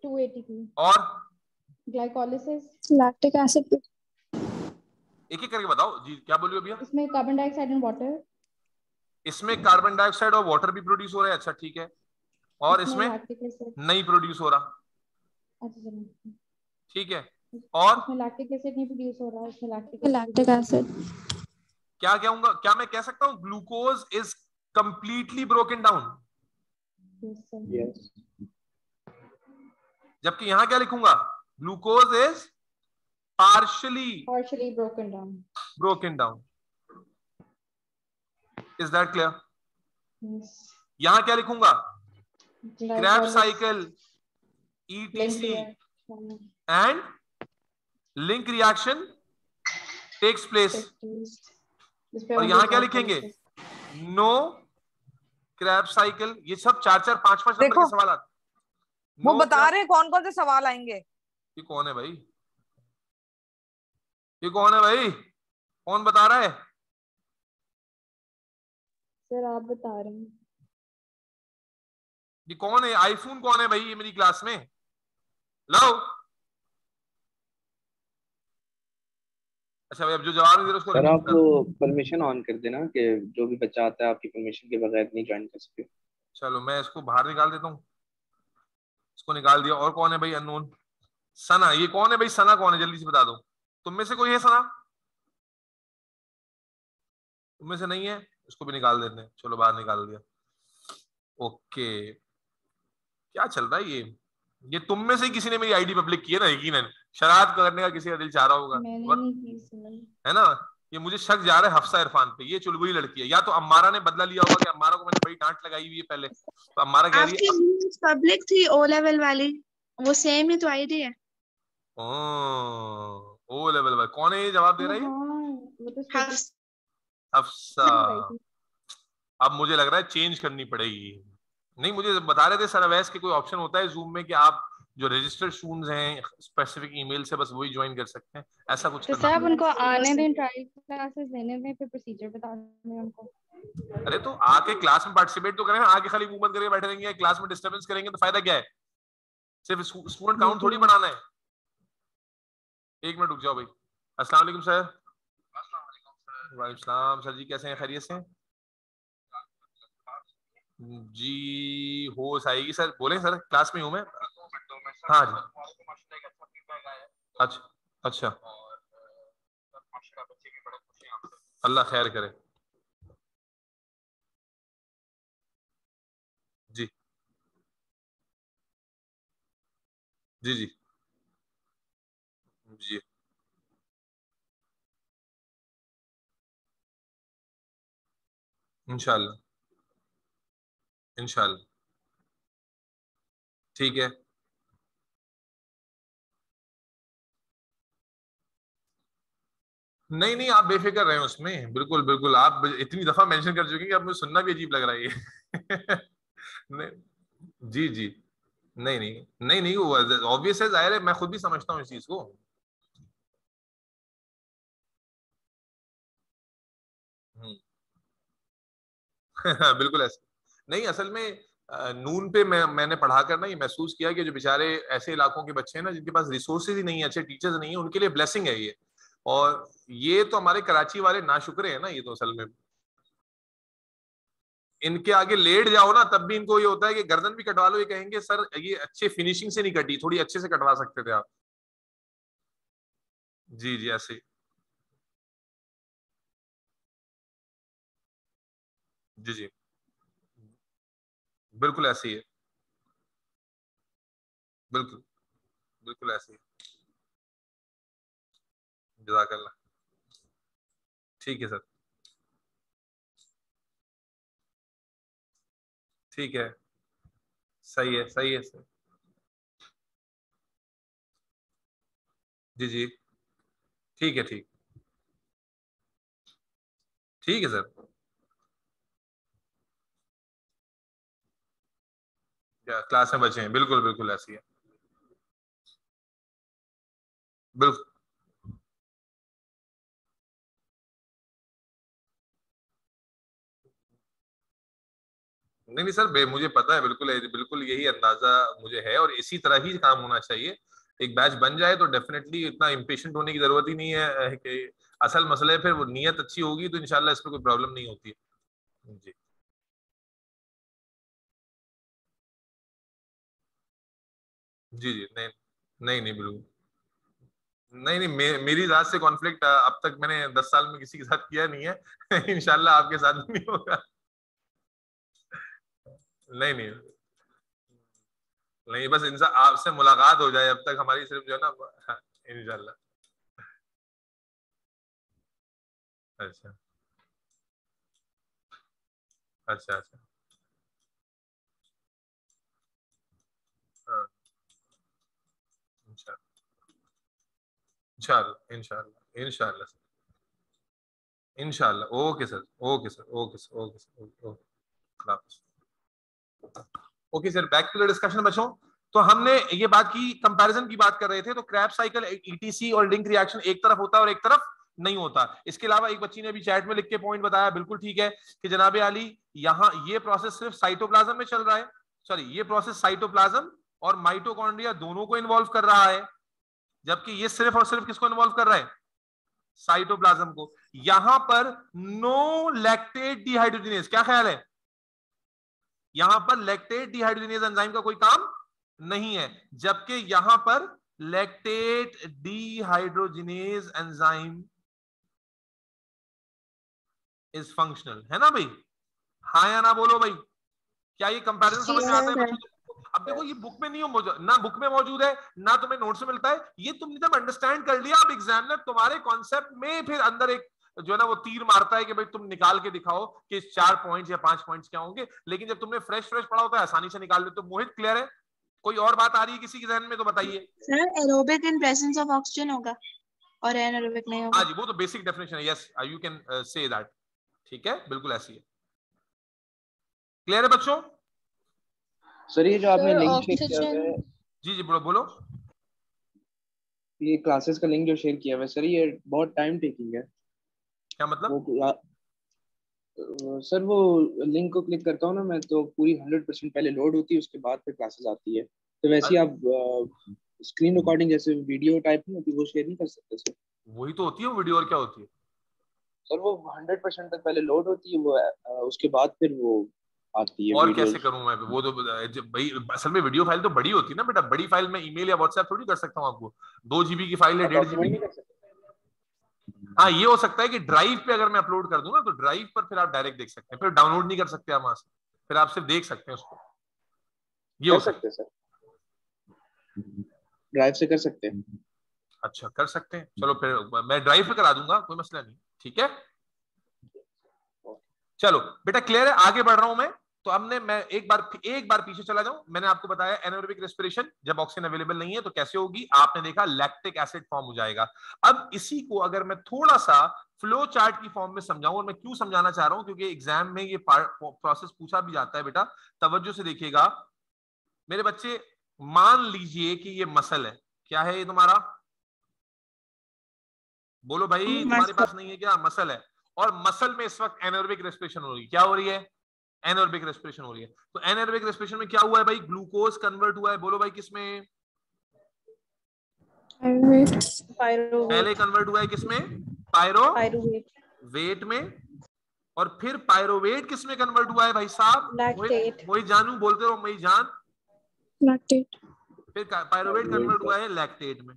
2 एटीपी। और ग्लाइकोलिसिस लैक्टिक एसिड। एक एक करके बताओ जी, क्या बोलिए भैया? इसमें कार्बन डाइऑक्साइड एंड वाटर। इसमें कार्बन डाइऑक्साइड और वाटर भी प्रोड्यूस हो रहा है, अच्छा ठीक है। और इसमें लैक्टिक एसिड। नहीं प्रोड्यूस हो रहा, अच्छा चलो। ठीक है। और इसमें लैक्टिक एसिड नहीं प्रोड्यूस हो रहा, इसमें लैक्टिक एसिड। क्या कहूंगा, क्या मैं कह सकता हूँ glucose is completely broken down, yes. जबकि यहां क्या लिखूंगा? Glucose is partially broken down. Is that clear? यहां क्या लिखूंगा? Krebs cycle, ETC and link reaction takes place। और यहां क्या लिखेंगे? No Krebs cycle। ये सब 4-4 5-5 नंबर के सवाल आते। वो बता रहे हैं कौन कौन से सवाल आएंगे। ये कौन है भाई? ये कौन है भाई? कौन बता रहा है? सर आप बता रहे हैं। ये कौन है? आईफोन कौन है भाई ये मेरी क्लास में? लो। अच्छा भाई, अब जो जवाब नहीं दे रहा उसको सर रिमूव आप कर। वो परमिशन ऑन कर देना कि जो भी बच्चा आता है आपकी परमिशन के बगैर नहीं ज्वाइन कर सकते। चलो मैं इसको बाहर निकाल देता हूँ, इसको निकाल दिया। और कौन है भाई अननोन? सना, ये कौन है भाई? सना कौन है, जल्दी से बता दो। तुम में से कोई है सना? तुम में से नहीं है, इसको भी निकाल देते हैं। चलो बाहर निकाल दिया। ओके, क्या चल रहा है ये तुम में से किसी ने मेरी आईडी पब्लिक की है ना, यकीनन शरारत करने का किसी का दिल चाह रहा होगा। मैंने नहीं की सर। है ना? ये मुझे शक जा रहा है हफ्सा इरफान पे, ये चुलबुली लड़की है। या तो अम्मारा ने बदला लिया होगा कि अम्मारा को मैंने बड़ी डांट लगाई हुई है पहले, तो अम्मारा कह रही है आपकी पब्लिक थी ओ लेवल वाली, वो सेम ही तो आईडी है। ओ लेवल भाई कौन है? ये जवाब दे रहा है? वो तो हफ्सा। अब मुझे लग रहा है चेंज करनी पड़ेगी। नहीं, मुझे बता रहे थे सर अवैस के कोई ऑप्शन होता है जूम में कि आप जो रजिस्टर्ड स्टूडेंट्स हैं स्पेसिफिक ईमेल से बस वही ज्वाइन कर सकते हैं, ऐसा कुछ तो करना साहब पड़ेगा। उनको आने दें, ट्रायल क्लासेस देने दें, फिर प्रोसीजर बता दें उनको। अरे तो आके क्लास में पार्टिसिपेट तो करें ना, आके खाली मुंह बंद करके बैठे रहेंगे क्लास में डिस्टर्बेंस करेंगे तो फायदा क्या है? सिर्फ स्टूडेंट काउंट थोड़ी बढ़ाना है। एक मिनट रुक जाओ भाई। अस्सलाम वालेकुम सर। वालेकुम सलाम सर जी, कैसे हैं? खैरियत से हैं? जी होश आएगी सर, बोले सर, क्लास में हूँ मैं। हाँ जी। अच्छा अच्छा, अल्लाह खैर करे। जी जी जी जी इंशाल्लाह। इंशाल्लाह। ठीक है, नहीं नहीं आप बेफिक्र रहे उसमें, बिल्कुल बिल्कुल, आप इतनी दफा मेंशन कर चुके हैं कि अब मुझे सुनना भी अजीब लग रहा है ये। नहीं, जी जी, नहीं नहीं नहीं नहीं, वो ऑब्वियस है, जाहिर है, मैं खुद भी समझता हूँ इस चीज को। बिल्कुल ऐसे नहीं, असल में नून पे मैंने पढ़ा कर ना ये महसूस किया कि जो बेचारे ऐसे इलाकों के बच्चे हैं ना जिनके पास रिसोर्सेज ही नहीं है, अच्छे टीचर्स नहीं है, उनके लिए ब्लेसिंग है ये। और ये तो हमारे कराची वाले नाशुक्रे हैं ना, ये तो असल में इनके आगे लेट जाओ ना तब भी इनको ये होता है कि गर्दन भी कटवा लो, ये कहेंगे सर ये अच्छे फिनिशिंग से नहीं कटी, थोड़ी अच्छे से कटवा सकते थे आप। जी जी ऐसे ही। जी जी बिल्कुल ऐसे ही है, बिल्कुल बिल्कुल ऐसे ही। जज़ाकल्लाह। ठीक है सर, ठीक है, सही है सही है सर। जी जी, ठीक है, ठीक है सर। क्लास में बचे हैं, बिल्कुल बिल्कुल ऐसी है, बिल्कुल। नहीं नहीं सर, मुझे पता है, बिल्कुल बिल्कुल यही अंदाजा मुझे है, और इसी तरह ही काम होना चाहिए। एक बैच बन जाए तो डेफिनेटली इतना इम्पेशेंट होने की जरूरत ही नहीं है कि असल मसला है, फिर वो नीयत अच्छी होगी तो इंशाल्लाह इसमें कोई प्रॉब्लम नहीं होती है। जी जी जी, नहीं नहीं नहीं बिल्कुल नहीं नहीं, मेरी रात से कॉन्फ्लिक्ट अब तक मैंने 10 साल में किसी के साथ किया नहीं है। इंशाल्लाह आपके साथ भी नहीं होगा। नहीं नहीं नहीं, बस इंसान आपसे मुलाकात हो जाए, अब तक हमारी सिर्फ जो है ना। हाँ, इंशाल्लाह। अच्छा अच्छा अच्छा। हाँ, इंशाल्लाह इंशाल्लाह इंशाल्लाह इंशाल्लाह इंशाल्लाह। Okay sir, okay sir, okay sir, okay sir, okay okay. Okay sir, back to the discussion बच्चों। तो हमने ये बात की, कंपैरिजन की बात कर रहे थे, तो क्रैब साइकिल ईटीसी और लिंक रिएक्शन एक तरफ होता है और एक तरफ नहीं होता। इसके अलावा एक बच्ची ने भी चैट में लिख के पॉइंट बताया, बिल्कुल ठीक है, कि जनाबे आली यहाँ ये प्रोसेस सिर्फ साइटोप्लाज्म में चल रहा है, सॉरी ये प्रोसेस साइटोप्लाज्म और माइटोकॉन्ड्रिया दोनों को इन्वॉल्व कर रहा है, जबकि ये सिर्फ और सिर्फ किसको इन्वॉल्व कर रहा है, साइटोप्लाज्म को। यहां पर नो लैक्टेट डिहाइड्रोजिनेज, क्या ख्याल है, यहां पर लैक्टेट डिहाइड्रोजिनेज एंजाइम का कोई काम नहीं है, जबकि यहां पर lactate dehydrogenase enzyme is functional, है ना भाई, हाँ या ना बोलो भाई, क्या ये कंपैरिजन समझ में आता है बच्चों? अब देखो ये बुक में नहीं हो, ना बुक में मौजूद है ना तुम्हें नोट्स में मिलता है, ये तुमने जब अंडरस्टैंड कर लिया, अब एग्जामिनर तुम्हारे कॉन्सेप्ट में फिर अंदर एक जो है ना वो तीर मारता है कि भाई तुम निकाल के दिखाओ कि 4 पॉइंट्स या 5 पॉइंट्स क्या होंगे, लेकिन जब तुमने फ्रेश फ्रेश पढ़ा होता है आसानी से निकाल लेते हो। मोहित क्लियर है? कोई और बात आ रही है किसी के जहन में तो बताइए। Sir aerobic in presence of oxygen होगा और एनारोबिक नहीं होगा। हाँ जी, वो तो बेसिक डेफिनेशन है, yes you can say that, ठीक है, बिल्कुल ऐसी है। क्लियर है बच्चों? सर ये जो आपने सर लिंक शेयर किया हुआ ऑक्सीजन, है, जी जी बोलो बोलो। ये क्लासेस का लिंक जो शेयर किया हुआ है सर, ये बहुत टाइम टेकिंग है। क्या मतलब? सर वो लिंक को क्लिक करता हूँ ना मैं, तो पूरी 100% पहले लोड होती है, उसके बाद फिर क्लासेस आती है। तो वैसे ही आप स्क्रीन रिकॉर्डिंग जैसे वीडियो टाइप नहीं होती, वो शेयर नहीं कर सकते सर? वही तो होती है वीडियो, और क्या होती है? सर वो 100% तक पहले लोड होती है, वो उसके बाद फिर वो आती है और वीडियो। कैसे करूं मैं वो तो भाई, असल में वीडियो फाइल तो बड़ी होती है ना बेटा, बड़ी फाइल में ईमेल या व्हाट्सएप थोड़ी कर सकता हूँ आपको, 2 GB की फाइल है, 1.5 GB डॉक्यूमेंट नहीं की। कर सकते? हाँ ये हो सकता है कि ड्राइव पे अगर मैं अपलोड कर दूं ना, तो ड्राइव पर फिर आप डायरेक्ट देख सकते हैं, फिर डाउनलोड नहीं कर सकते आप वहां से, फिर आप सिर्फ देख सकते हैं उसको, ये हो कर सकता सकते हैं सर, ड्राइव से कर सकते हैं। है। अच्छा कर सकते हैं, चलो फिर मैं ड्राइव पे करा दूंगा, कोई मसला नहीं, ठीक है। चलो बेटा क्लियर है, आगे बढ़ रहा हूं मैं। तो हमने, मैं एक बार पीछे चला जाऊं, मैंने आपको बताया एनारोबिक रेस्पिरेशन जब ऑक्सीजन अवेलेबल नहीं है तो कैसे होगी, आपने देखा लैक्टिक एसिड फॉर्म हो जाएगा। अब इसी को अगर मैं थोड़ा सा फ्लो चार्ट की फॉर्म में समझाऊं, और मैं क्यों समझाना चाह रहा हूं क्योंकि एग्जाम में ये प्रोसेस पूछा भी जाता है बेटा, तवज्जो से देखिएगा मेरे बच्चे। मान लीजिए कि ये मसल है, क्या है ये तुम्हारा, बोलो भाई, तुम्हारे पास नहीं है क्या, मसल है, और मसल में इस वक्त एनारोबिक रेस्पिरेशन हो रही है, क्या हो रही है, एनारोबिक रेस्पिरेशन हो रही है। तो एनारोबिक रेस्पिरेशन में क्या हुआ है भाई, ग्लूकोज कन्वर्ट हुआ है, बोलो भाई किसमें, पहले कन्वर्ट हुआ है किसमें, पायरोवेट में, और फिर पायरोवेट किसमें कन्वर्ट हुआ है भाई साहब, वही जानू बोलते रहो, वही जान, लैक्टेट। फिर पायरोवेट कन्वर्ट हुआ है लैक्टेट में।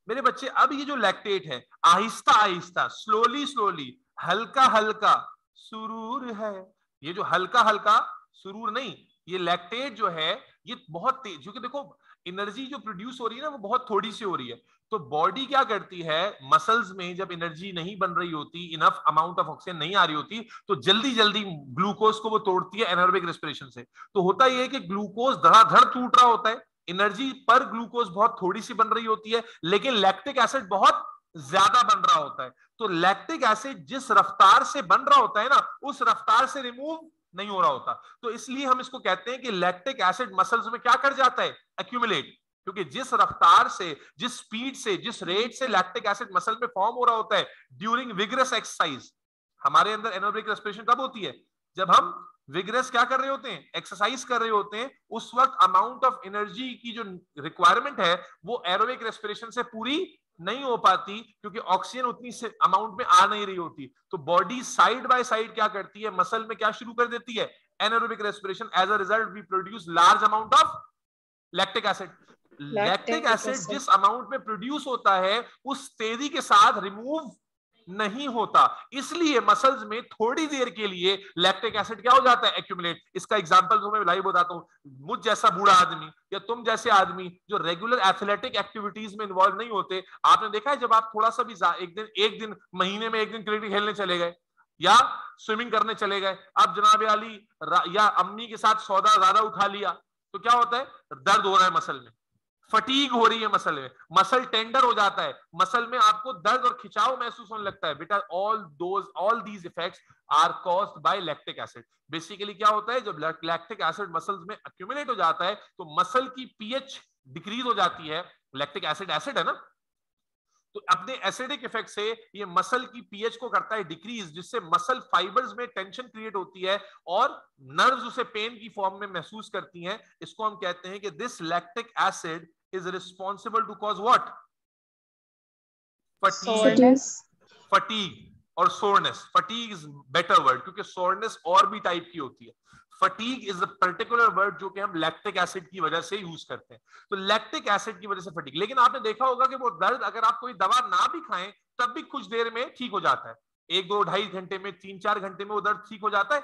मेरे बच्चे अब ये जो लैक्टेट है आहिस्ता आहिस्ता, स्लोली स्लोली, हल्का हल्का सुरूर है, ये जो हल्का हल्का सुरूर नहीं, ये लैक्टेट जो है ये बहुत तेज, क्योंकि देखो एनर्जी जो प्रोड्यूस हो रही है ना वो बहुत थोड़ी सी हो रही है, तो बॉडी क्या करती है, मसल्स में जब एनर्जी नहीं बन रही होती, इनफ अमाउंट ऑफ ऑक्सीजन नहीं आ रही होती, तो जल्दी जल्दी ग्लूकोज को वो तोड़ती है एनारोबिक रेस्पिरेशन से। तो होता यह है कि ग्लूकोज धड़ाधड़ टूट रहा होता है, एनर्जी पर ग्लूकोज बहुत थोड़ी सी बन रही होती है, लेकिन लैक्टिक एसिड बहुत ज्यादा बन रहा होता है। तो लैक्टिक एसिड जिस रफ्तार से बन रहा होता है ना, उस रफ्तार से रिमूव नहीं हो रहा होता। तो इसलिए हम इसको कहते हैं कि लैक्टिक एसिड मसल्स में क्या कर जाता है, एक्यूमुलेट, क्योंकि जिस रफ्तार से, जिस स्पीड से, जिस रेट से लैक्टिक एसिड मसल में फॉर्म हो रहा होता है ड्यूरिंग विगरस एक्सरसाइज। हमारे अंदर एनारोबिक रेस्पिरेशन कब होती है, जब हम विगरस क्या कर रहे होते हैं, एक्सरसाइज कर रहे होते हैं, उस वक्त अमाउंट ऑफ एनर्जी की जो रिक्वायरमेंट है वो एरोबिक रेस्पिरेशन से पूरी नहीं हो पाती, क्योंकि ऑक्सीजन उतनी से अमाउंट में आ नहीं रही होती। तो बॉडी साइड बाय साइड क्या करती है, मसल में क्या शुरू कर देती है, anaerobic respiration. As a result we produce large amount of lactic acid. Lactic acid जिस अमाउंट में प्रोड्यूस होता है उस तेजी के साथ रिमूव नहीं होता, इसलिए मसल्स में थोड़ी देर के लिए लैक्टिक एसिड क्या हो जाता है, एक्यूमुलेट। इसका एग्जांपल तुम्हें लाइव बताता हूं। मुझ जैसा बूढ़ा आदमी या तुम जैसे आदमी जो रेगुलर एथलेटिक एक्टिविटीज में इन्वॉल्व नहीं होते, आपने देखा है जब आप थोड़ा सा भी एक दिन महीने में एक दिन क्रिकेट खेलने चले गए या स्विमिंग करने चले गए, अब जनाब अली या अम्मी के साथ सौदा ज्यादा उठा लिया, तो क्या होता है, दर्द हो रहा है मसल में, फटीग हो रही है मसल में, मसल टेंडर हो जाता है, मसल में आपको दर्द और खिंचाव महसूस होने लगता है। बेटा all these effects are caused by lactic acid. Basically क्या होता है, जब लैक्टिक एसिड मसल्स में एक्यूमुलेट हो जाता है तो मसल की पीएच डिक्रीज हो जाती है। लैक्टिक एसिड एसिड है ना, तो अपने एसिडिक इफेक्ट से ये मसल की पीएच को करता है डिक्रीज, जिससे मसल फाइबर्स में टेंशन क्रिएट होती है और नर्व्स उसे पेन की फॉर्म में महसूस करती हैं। इसको हम कहते हैं कि this lactic acid is responsible to cause what? Fatigue और soreness. Fatigue is better word क्योंकि soreness और भी टाइप की होती है। Fatigue is a particular word जो कि हम लैक्टिक एसिड की वजह से यूज करते हैं। तो लैक्टिक एसिड की वजह से फटीग। लेकिन आपने देखा होगा कि वो दर्द अगर आप कोई दवा ना भी खाएं तब भी कुछ देर में ठीक हो जाता है, 1-2-2.5 घंटे में, 3-4 घंटे में वो दर्द ठीक हो जाता है।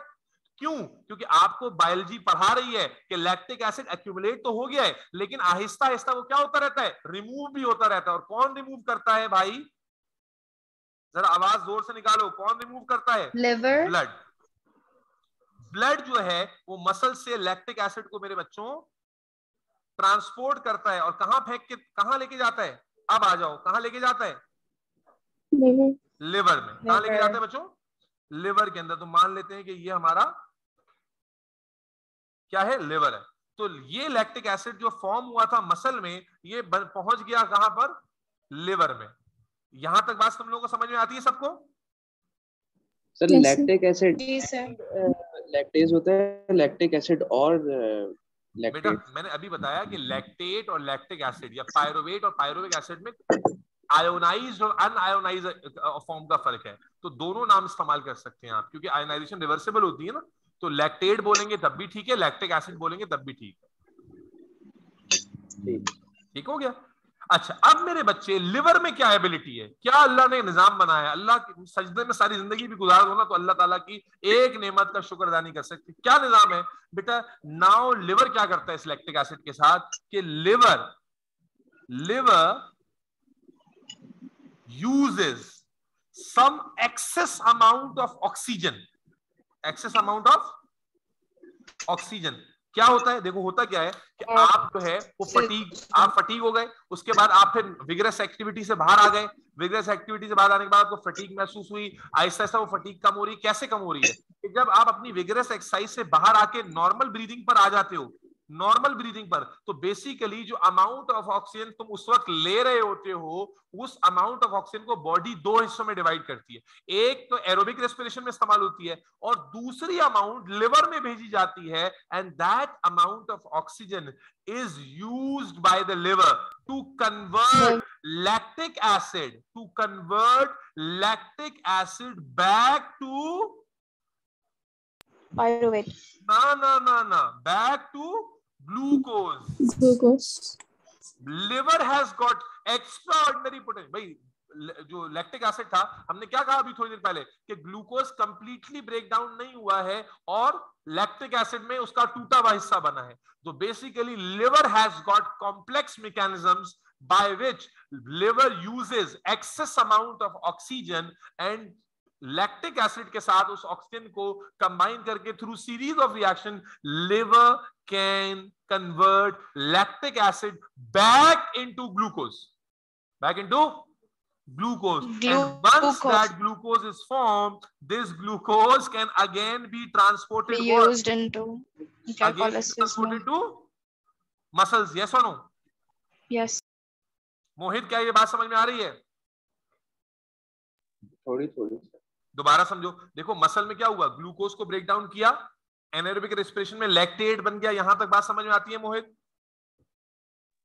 क्यों? क्योंकि आपको बायोलॉजी पढ़ा रही है कि लैक्टिक एसिड एक्यूमुलेट तो हो गया है लेकिन आहिस्ता आहिस्ता वो क्या होता रहता है, रिमूव भी होता रहता है। और कौन रिमूव करता है भाई, जरा आवाज जोर से निकालो, कौन रिमूव करता है? लिवर। ब्लड जो है वो मसल से लैक्टिक एसिड को मेरे बच्चों ट्रांसपोर्ट करता है और कहां फेंक के कहां लेके जाता है? अब आ जाओ, कहां लेके जाता है? लिवर में। कहां लेके जाता है बच्चों? लिवर के अंदर। तो मान लेते हैं कि ये हमारा क्या है, लिवर है। तो ये लैक्टिक एसिड जो फॉर्म हुआ था मसल में, ये पहुंच गया कहां पर? लिवर में। यहां तक बात तुम लोगों को समझ में आती है सबको? सर लैक्टिक एसिड लैक्टेज होता है, लैक्टिक एसिड और बेटा मैंने अभी बताया कि लैक्टेट और लैक्टिक एसिड या पायरोवेट और पायरोविक एसिड में आयोनाइज्ड और अनआयोनाइज्ड फॉर्म का फर्क है। तो दोनों नाम इस्तेमाल कर सकते हैं आप, क्योंकि आयोनाइजेशन रिवर्सिबल होती है ना। तो लैक्टेट बोलेंगे तब भी ठीक है, लैक्टिक एसिड बोलेंगे तब भी ठीक है। ठीक हो गया? अच्छा, अब मेरे बच्चे लिवर में क्या एबिलिटी है, क्या अल्लाह ने निजाम बनाया? अल्लाह सजदे में सारी जिंदगी भी गुजार दो ना तो अल्लाह ताला की एक नेमत का शुक्र अदा नहीं कर सकते। क्या निजाम है बेटा? नाउ लिवर क्या करता है इस लैक्टिक एसिड के साथ कि liver uses some excess amount of oxygen access amount of oxygen. क्या होता है, देखो होता क्या है कि आप जो है वो आप फटीग हो गए, उसके बाद आप फिर विगरस एक्टिविटी से बाहर आ गए, विगरस एक्टिविटी से बाहर आने के बाद आपको फटीग महसूस हुई, आहिस्ता आहिस्ता वो फटीग कम हो रही है। कैसे कम हो रही है कि जब आप अपनी विगरस एक्सरसाइज से बाहर आके नॉर्मल ब्रीदिंग पर आ जाते हो, नॉर्मल ब्रीदिंग पर, तो बेसिकली जो अमाउंट ऑफ ऑक्सीजन तुम उस वक्त ले रहे होते हो, उस अमाउंट ऑफ ऑक्सीजन को बॉडी दो हिस्सों में डिवाइड करती है, एक तो एरोबिक रेस्पिरेशन में इस्तेमाल होती है और दूसरी अमाउंट लिवर में भेजी जाती है, and that amount of oxygen is used by the liver to convert lactic acid back to pyruvate. Back to glucose. Liver has got extraordinary potential. भाई जो लैक्टिक एसिड था, हमने क्या कहा अभी थोड़ी देर पहले कि ग्लूकोज कंप्लीटली ब्रेक डाउन नहीं हुआ है और लैक्टिक एसिड में उसका टूटा हुआ हिस्सा बना है। तो basically liver has got complex mechanisms by which liver uses excess amount of oxygen and lactic acid के साथ उस ऑक्सीजन को कंबाइन करके through series of reaction liver can convert lactic acid back into glucose. And once that glucose is formed, this glucose can again be transported used into glycolysis to muscles. Yes or no? Yes. मोहित, क्या ये बात समझ में आ रही है? थोड़ी थोड़ी दोबारा समझो। देखो मसल में क्या हुआ, ग्लूकोज को ब्रेक डाउन किया, एनारोबिक रेस्पिरेशन में लैक्टेट बन गया। यहां तक बात समझ में आती है मोहित?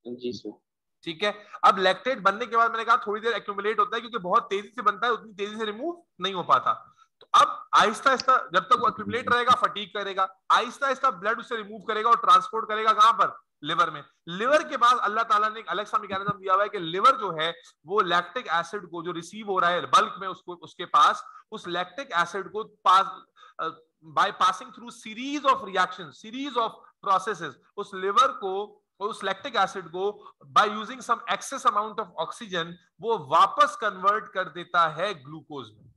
जी सर। ठीक है। अब लैक्टेट बनने के बाद मैंने कहा थोड़ी देर एक्यूमुलेट होता है, क्योंकि बहुत तेजी से बनता है, उतनी तेजी से रिमूव नहीं हो पाता। तो अब आहिस्ता आहिस्ता जब तक वो एक्यूमुलेट रहेगा, फटीग करेगा, आहिस्ता आहिस्ता ब्लड उसे रिमूव करेगा और ट्रांसपोर्ट करेगा कहां पर? लिवर में। लिवर के बाद अल्लाह ताला ने एक अलग सा मैकेनिज्म दिया हुआ है कि लिवर जो है वो लैक्टिक एसिड को जो रिसीव हो रहा है बल्क में उसके पास, उस लैक्टिक एसिड को by passing through series of reaction, series of processes, उस लिवर को, उस लैक्टिक एसिड को by using some excess amount of oxygen वो वापस कन्वर्ट कर देता है ग्लूकोज में।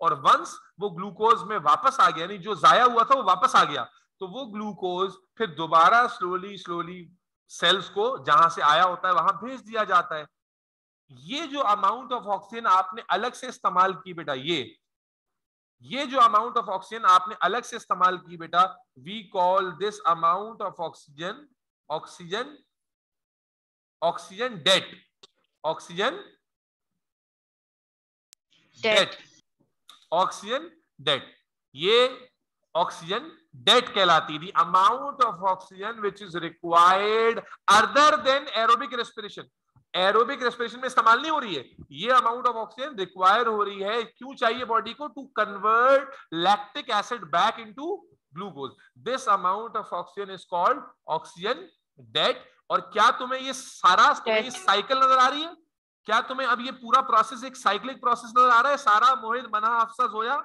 और वंस वो ग्लूकोज में वापस आ गया, यानी जो जाया हुआ था वो वापस आ गया, तो वो ग्लूकोज फिर दोबारा स्लोली सेल्स को जहां से आया होता है वहां भेज दिया जाता है। ये जो अमाउंट ऑफ ऑक्सीजन आपने अलग से इस्तेमाल की बेटा, ये जो अमाउंट ऑफ ऑक्सीजन आपने अलग से इस्तेमाल की बेटा, we call this amount of oxygen debt. ये ऑक्सीजन डेट कहलाती थी। Amount of oxygen which is required other than aerobic respiration. Aerobic respiration में इस्तेमाल नहीं हो रही है, ये अमाउंट ऑफ ऑक्सीजन रिक्वायर हो रही है। क्यों चाहिए बॉडी को? To convert lactic acid back into glucose. This amount of oxygen is called oxygen debt. और क्या तुम्हें ये सारा साइकिल नजर आ रही है? क्या तुम्हें अब ये पूरा प्रोसेस एक साइक्लिक प्रोसेस नजर आ रहा है? सारा मोहित, मना, हफ्सा, जोया?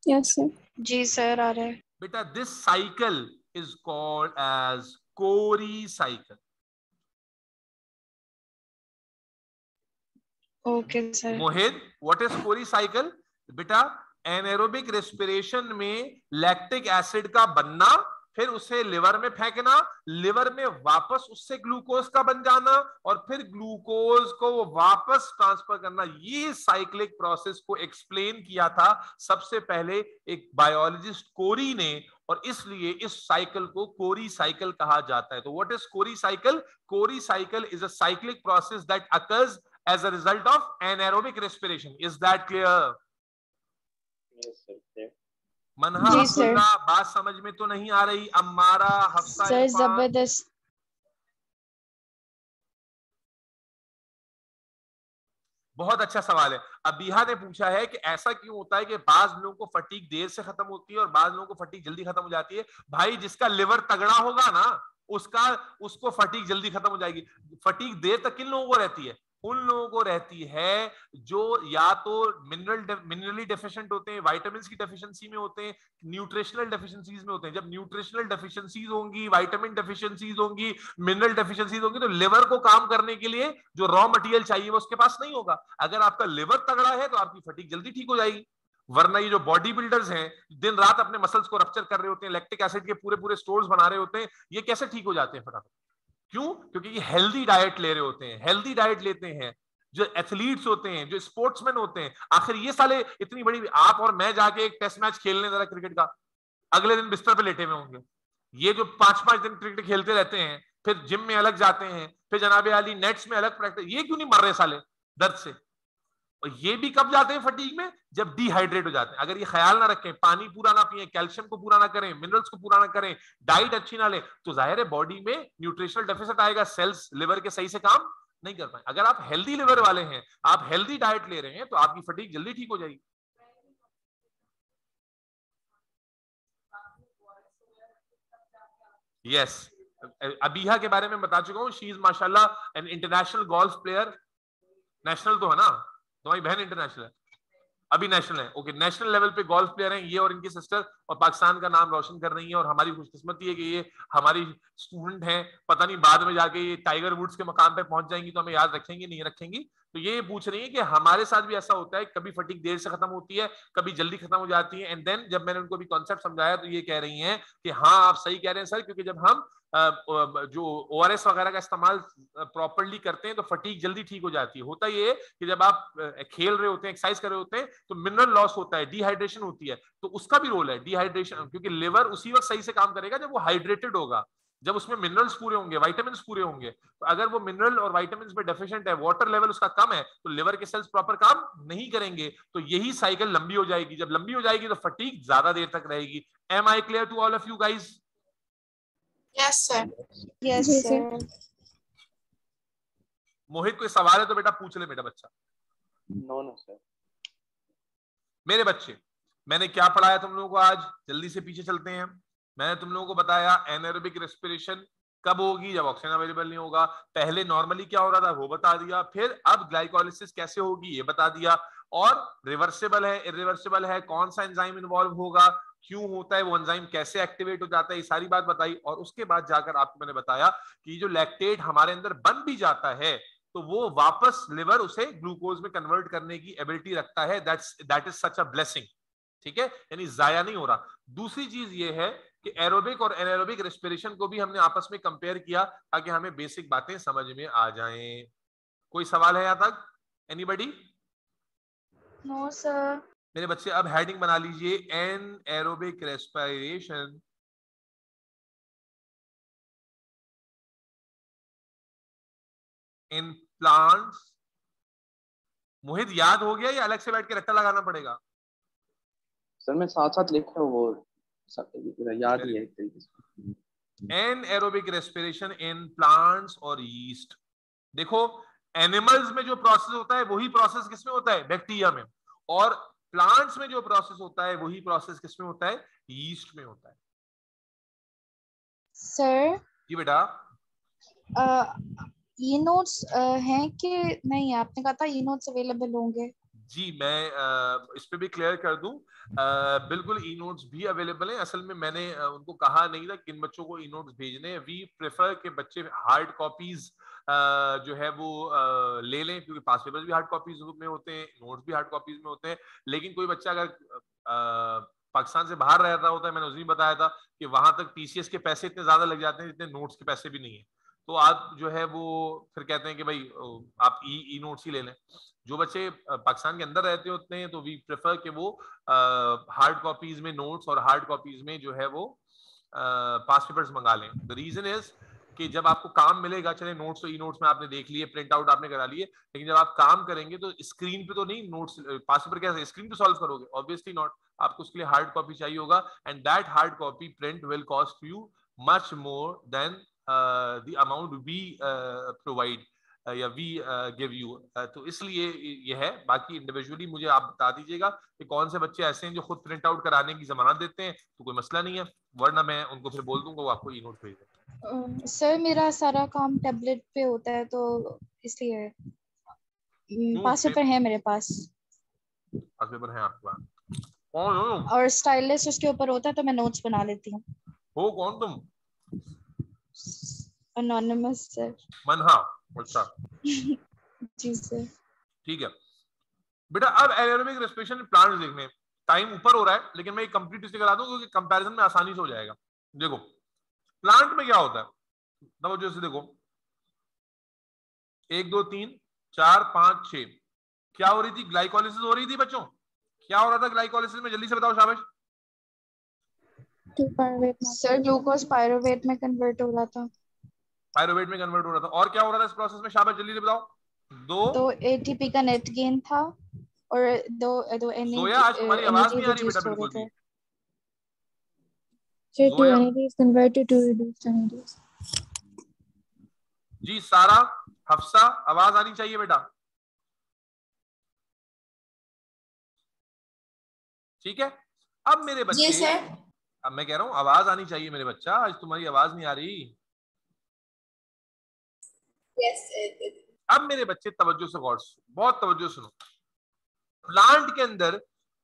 Yes sir. जी सर, आ रहा है बेटा। This cycle is called as Cori cycle. Okay sir. Mohit, what is Cori cycle? बेटा एनारोबिक रेस्पिरेशन में लैक्टिक एसिड का बनना, फिर उसे लिवर में फेंकना, लिवर में वापस उससे ग्लूकोज का बन जाना, और फिर ग्लूकोज को वापस ट्रांसफर करना। ये साइक्लिक प्रोसेस को एक्सप्लेन किया था सबसे पहले एक बायोलॉजिस्ट कोरी ने, और इसलिए इस साइकिल को कोरी साइकिल कहा जाता है। तो what is Cori cycle? Cori cycle is a cyclic process that occurs as a result of anaerobic respiration. Is that clear? Yes sir. Manha, Abdullah, बात समझ में तो नहीं आ रही? अम्मारा, हफ्सा, सर जबरदस्त। बहुत अच्छा सवाल है। अबीहा ने पूछा है कि ऐसा क्यों होता है कि बाज लोगों को फटीग देर से खत्म होती है और बाज लोगों को फटीग जल्दी खत्म हो जाती है। भाई जिसका लिवर तगड़ा होगा ना, उसको फटीग जल्दी खत्म हो जाएगी। फटीग देर तक किन लोगों को रहती है? उन लोगों को रहती है जो या तो मिनरली डेफिशिएंट होते हैं, विटामिन्स की डेफिशिएंसी में होते हैं, न्यूट्रिशनल डेफिशिएंसीज में होते हैं। जब न्यूट्रिशनल डेफिशिएंसीज होंगी, विटामिन डेफिशिएंसीज होंगी, मिनरल डेफिशिएंसीज होंगी, तो लिवर को काम करने के लिए जो रॉ मटेरियल चाहिए वो उसके पास नहीं होगा। अगर आपका लिवर तगड़ा है तो आपकी फटीग जल्दी ठीक हो जाएगी। वरना ये जो बॉडी बिल्डर्स हैं दिन रात अपने मसल्स को रप्चर कर रहे होते हैं, लैक्टिक एसिड के पूरे पूरे स्टोर्स बना रहे होते हैं, ये कैसे ठीक हो जाते हैं फटाफट? क्यों? क्योंकि ये हेल्दी डाइट ले रहे होते हैं, हेल्दी डाइट लेते हैं। जो एथलीट्स होते हैं, जो स्पोर्ट्समैन होते हैं, आखिर ये साले इतनी बड़ी, आप और मैं जाके एक टेस्ट मैच खेलने जरा क्रिकेट का, अगले दिन बिस्तर पे लेटे हुए होंगे। ये जो 5-5 दिन क्रिकेट खेलते रहते हैं, फिर जिम में अलग जाते हैं, फिर जनाबे आली नेट्स में अलग प्रैक्टिस, ये क्यों नहीं मर रहे साले दर्द से? और ये भी कब जाते हैं फटीग में? जब डिहाइड्रेट हो जाते हैं। अगर ये ख्याल ना रखें, पानी पूरा ना पिए, कैल्शियम को पूरा ना करें, मिनरल्स को पूरा ना करें, डाइट अच्छी ना लें, तो जाहिर है बॉडी में न्यूट्रिशनल डेफिसिट आएगा, सेल्स लिवर के सही से काम नहीं कर पाए। अगर आप हेल्दी लिवर वाले हैं, आप हेल्दी डाइट ले रहे हैं, तो आपकी फटीग जल्दी ठीक हो जाएगी। यस, अबीहा के बारे में बता चुका हूं। शी इज माशाल्लाह an international golf player. National तो है ना, तुम्हारी बहन इंटरनेशनल है, अभी नेशनल है, ओके, नेशनल लेवल पे गोल्फ प्लेयर हैं ये और इनकी सिस्टर, और पाकिस्तान का नाम रोशन कर रही है। और हमारी खुशकिस्मती है कि ये हमारी स्टूडेंट हैं। पता नहीं बाद में जाके ये टाइगर वुड्स के मकाम पे पहुंच जाएंगी तो हमें याद रखेंगी नहीं रखेंगी। तो ये पूछ रही है कि हमारे साथ भी ऐसा होता है, कभी फटीग देर से खत्म होती है, कभी जल्दी खत्म हो जाती है। एंड देन जब मैंने उनको भी कॉन्सेप्ट समझाया तो ये कह रही हैं कि हाँ आप सही कह रहे हैं सर, क्योंकि जब हम जो ORS वगैरह का इस्तेमाल प्रॉपर्ली करते हैं तो फटीग जल्दी ठीक हो जाती है। होता ये है कि जब आप खेल रहे होते हैं, एक्सरसाइज कर रहे होते हैं, तो मिनरल लॉस होता है, डिहाइड्रेशन होती है, तो उसका भी रोल है डिहाइड्रेशन, क्योंकि लिवर उसी वक्त सही से काम करेगा जब वो हाइड्रेटेड होगा, जब उसमें मिनरल्स पूरे होंगे, विटामिन पूरे होंगे। तो अगर वो मिनरल और विटामिन में डेफिशिएंट है, वाटर लेवल उसका कम है, तो लिवर के सेल्स प्रॉपर काम नहीं करेंगे, तो यही साइकिल लंबी हो जाएगी। जब लंबी हो जाएगी तो फटीग ज्यादा देर तक रहेगी। Am I clear to all of you guys? Yes sir. Yes sir. Mohit कोई सवाल है तो बेटा पूछ ले मेरा बच्चा। No sir. मेरे बच्चे, मैंने क्या पढ़ाया तुम लोगों को आज? जल्दी से पीछे चलते हैं। मैंने तुम लोगों को बताया एनारोबिक रेस्पिरेशन कब होगी, जब ऑक्सीजन अवेलेबल नहीं होगा। पहले नॉर्मली क्या हो रहा था वो बता दिया, फिर अब ग्लाइकोलाइसिस कैसे होगी ये बता दिया, और रिवर्सिबल है इरिवर्सिबल है, कौन सा एंजाइम इन्वॉल्व होगा, क्यों होता है वो एंजाइम, कैसे एक्टिवेट हो जाता है, ये सारी बात बताई। और उसके बाद जाकर आपको मैंने बताया कि जो लैक्टेट हमारे अंदर बन भी जाता है तो वो वापस लिवर उसे ग्लूकोज में कन्वर्ट करने की एबिलिटी रखता है। That is such a blessing, ठीक है, यानी जाया नहीं हो रहा। दूसरी चीज ये है कि एरोबिक और एनारोबिक रेस्पिरेशन को भी हमने आपस में कंपेयर किया ताकि हमें बेसिक बातें समझ में आ जाएं। कोई सवाल है यहां तक? एनीबॉडी? No sir. मेरे बच्चे अब हेडिंग बना लीजिए, anaerobic respiration in plants. Mohit याद हो गया या अलग से बैठ के रट्टा लगाना पड़ेगा? सर मैं साथ साथ लिख रहा हूँ, वो याद ही है एक तरीके से। एनएरोबिक रेस्पिरेशन इन प्लांट्स और यीस्ट। देखो एनिमल्स में जो प्रोसेस होता है वही प्रोसेस किसमें होता है? बैक्टीरिया में। और प्लांट्स में जो प्रोसेस होता है वही प्रोसेस किसमें होता है? यीस्ट में होता है। सर जी बेटा। ये नोट्स हैं कि नहीं? आपने कहा था ये नोट्स अवेलेबल होंगे। जी मैं इस पे भी क्लियर कर दूं, बिल्कुल ई नोट्स भी अवेलेबल हैं। असल में मैंने उनको कहा नहीं था किन बच्चों को ई नोट्स भेजने हैं। वी प्रेफर के बच्चे हार्ड कॉपीज जो है वो ले लें, क्योंकि पास पेपर्स भी हार्ड कॉपीज में होते हैं, नोट्स भी हार्ड कॉपीज में होते हैं। लेकिन कोई बच्चा अगर पाकिस्तान से बाहर रहता होता है, मैंने उस दिन बताया था कि वहां तक TCS के पैसे इतने ज्यादा लग जाते हैं जितने नोट्स के पैसे भी नहीं है। तो आप जो है वो फिर कहते हैं कि भाई आप ई नोट्स ही ले लें। जो बच्चे पाकिस्तान के अंदर रहते होते हैं तो वी प्रेफर कि वो हार्ड कॉपीज में नोट्स और हार्ड कॉपीज में जो है वो पास पेपर्स मंगा लें। द रीजन इज कि जब आपको काम मिलेगा, चले नोट्स तो ई नोट्स में आपने देख लिए, प्रिंट आउट आपने करा लिए, लेकिन जब आप काम करेंगे तो स्क्रीन पे तो नहीं नोट्स पास पेपर कैसे स्क्रीन पे सॉल्व करोगे? Obviously not. आपको उसके लिए हार्ड कॉपी चाहिए होगा, and that hard copy print will cost you much more than the amount we provide या वी गिव यू। तो इसलिए ये है। बाकी इंडिविजुअली मुझे आप बता दीजिएगा कि कौन से बच्चे ऐसे हैं जो खुद प्रिंट आउट कराने की जमानत देते हैं, तो कोई मसला नहीं है, वरना मैं उनको फिर बोल दूंगा वो आपको ई नोट भेज दें। सर मेरा सारा काम टैबलेट पे होता है तो इसलिए पास पेपर है मेरे पास। पास पेपर है आपके पास? और स्टाइलिश उसके ऊपर होता है तो मैं नोट्स बना लेती हूँ। हो कौन तुम? Anonymous sir. मनहा। अच्छा जी सर। ठीक है बेटा। अब एरोबिक रेस्पिरेशन प्लांट्स देखने, टाइम ऊपर हो रहा है, लेकिन मैं ये कंप्लीट इसलिए करा दूं क्योंकि कंपैरिजन में आसानी से हो जाएगा। देखो प्लांट में क्या होता है, तवज्जो से देखो, 1 2 3 4 5 6 क्या हो रही थी, ग्लाइकोलिसिस हो रही थी बच्चों। क्या हो रहा था ग्लाइकोलिसिस में, जल्दी से बताओ शाबाश। सर ग्लूकोज पायरुवेट में कन्वर्ट हो रहा था। पायरुवेट में कन्वर्ट हो रहा था, और क्या हो रहा था इस प्रोसेस में, शाबाश जल्दी से बताओ। तो एटीपी का नेट गेन था और दो जोया आज तुम्हारी आवाज नहीं आ रही बेटा बिल्कुल भी। जोया जी, सारा, हफ्सा, आवाज आनी चाहिए बेटा, ठीक है। अब मेरे बच्चे, अब मैं कह रहा हूं आवाज आनी चाहिए मेरे बच्चा, आज तुम्हारी आवाज नहीं आ रही। अब मेरे बच्चे तवज्जो से गौर से, बहुत तवज्जो सुनो। प्लांट के अंदर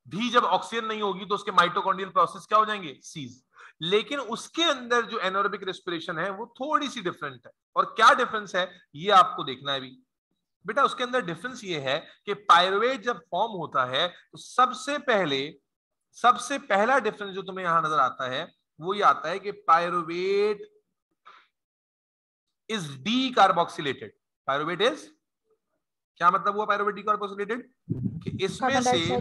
भी जब ऑक्सीजन नहीं होगी तो उसके माइटोकॉन्ड्रियल प्रोसेस क्या हो जाएंगे, सीज। लेकिन उसके अंदर जो एनारोबिक रेस्पिरेशन है वो थोड़ी सी डिफरेंट है। और क्या डिफरेंस है ये आपको देखना है भी बेटा। उसके अंदर डिफरेंस ये है कि पायरुवेट जब फॉर्म होता है तो सबसे पहला डिफरेंस जो तुम्हें यहां नजर आता है वो ये आता है कि pyruvate is D carboxylated. Pyruvate is, क्या मतलब हुआ पायरुवेट डी कार्बोक्सिलेटेड, कि इसमें से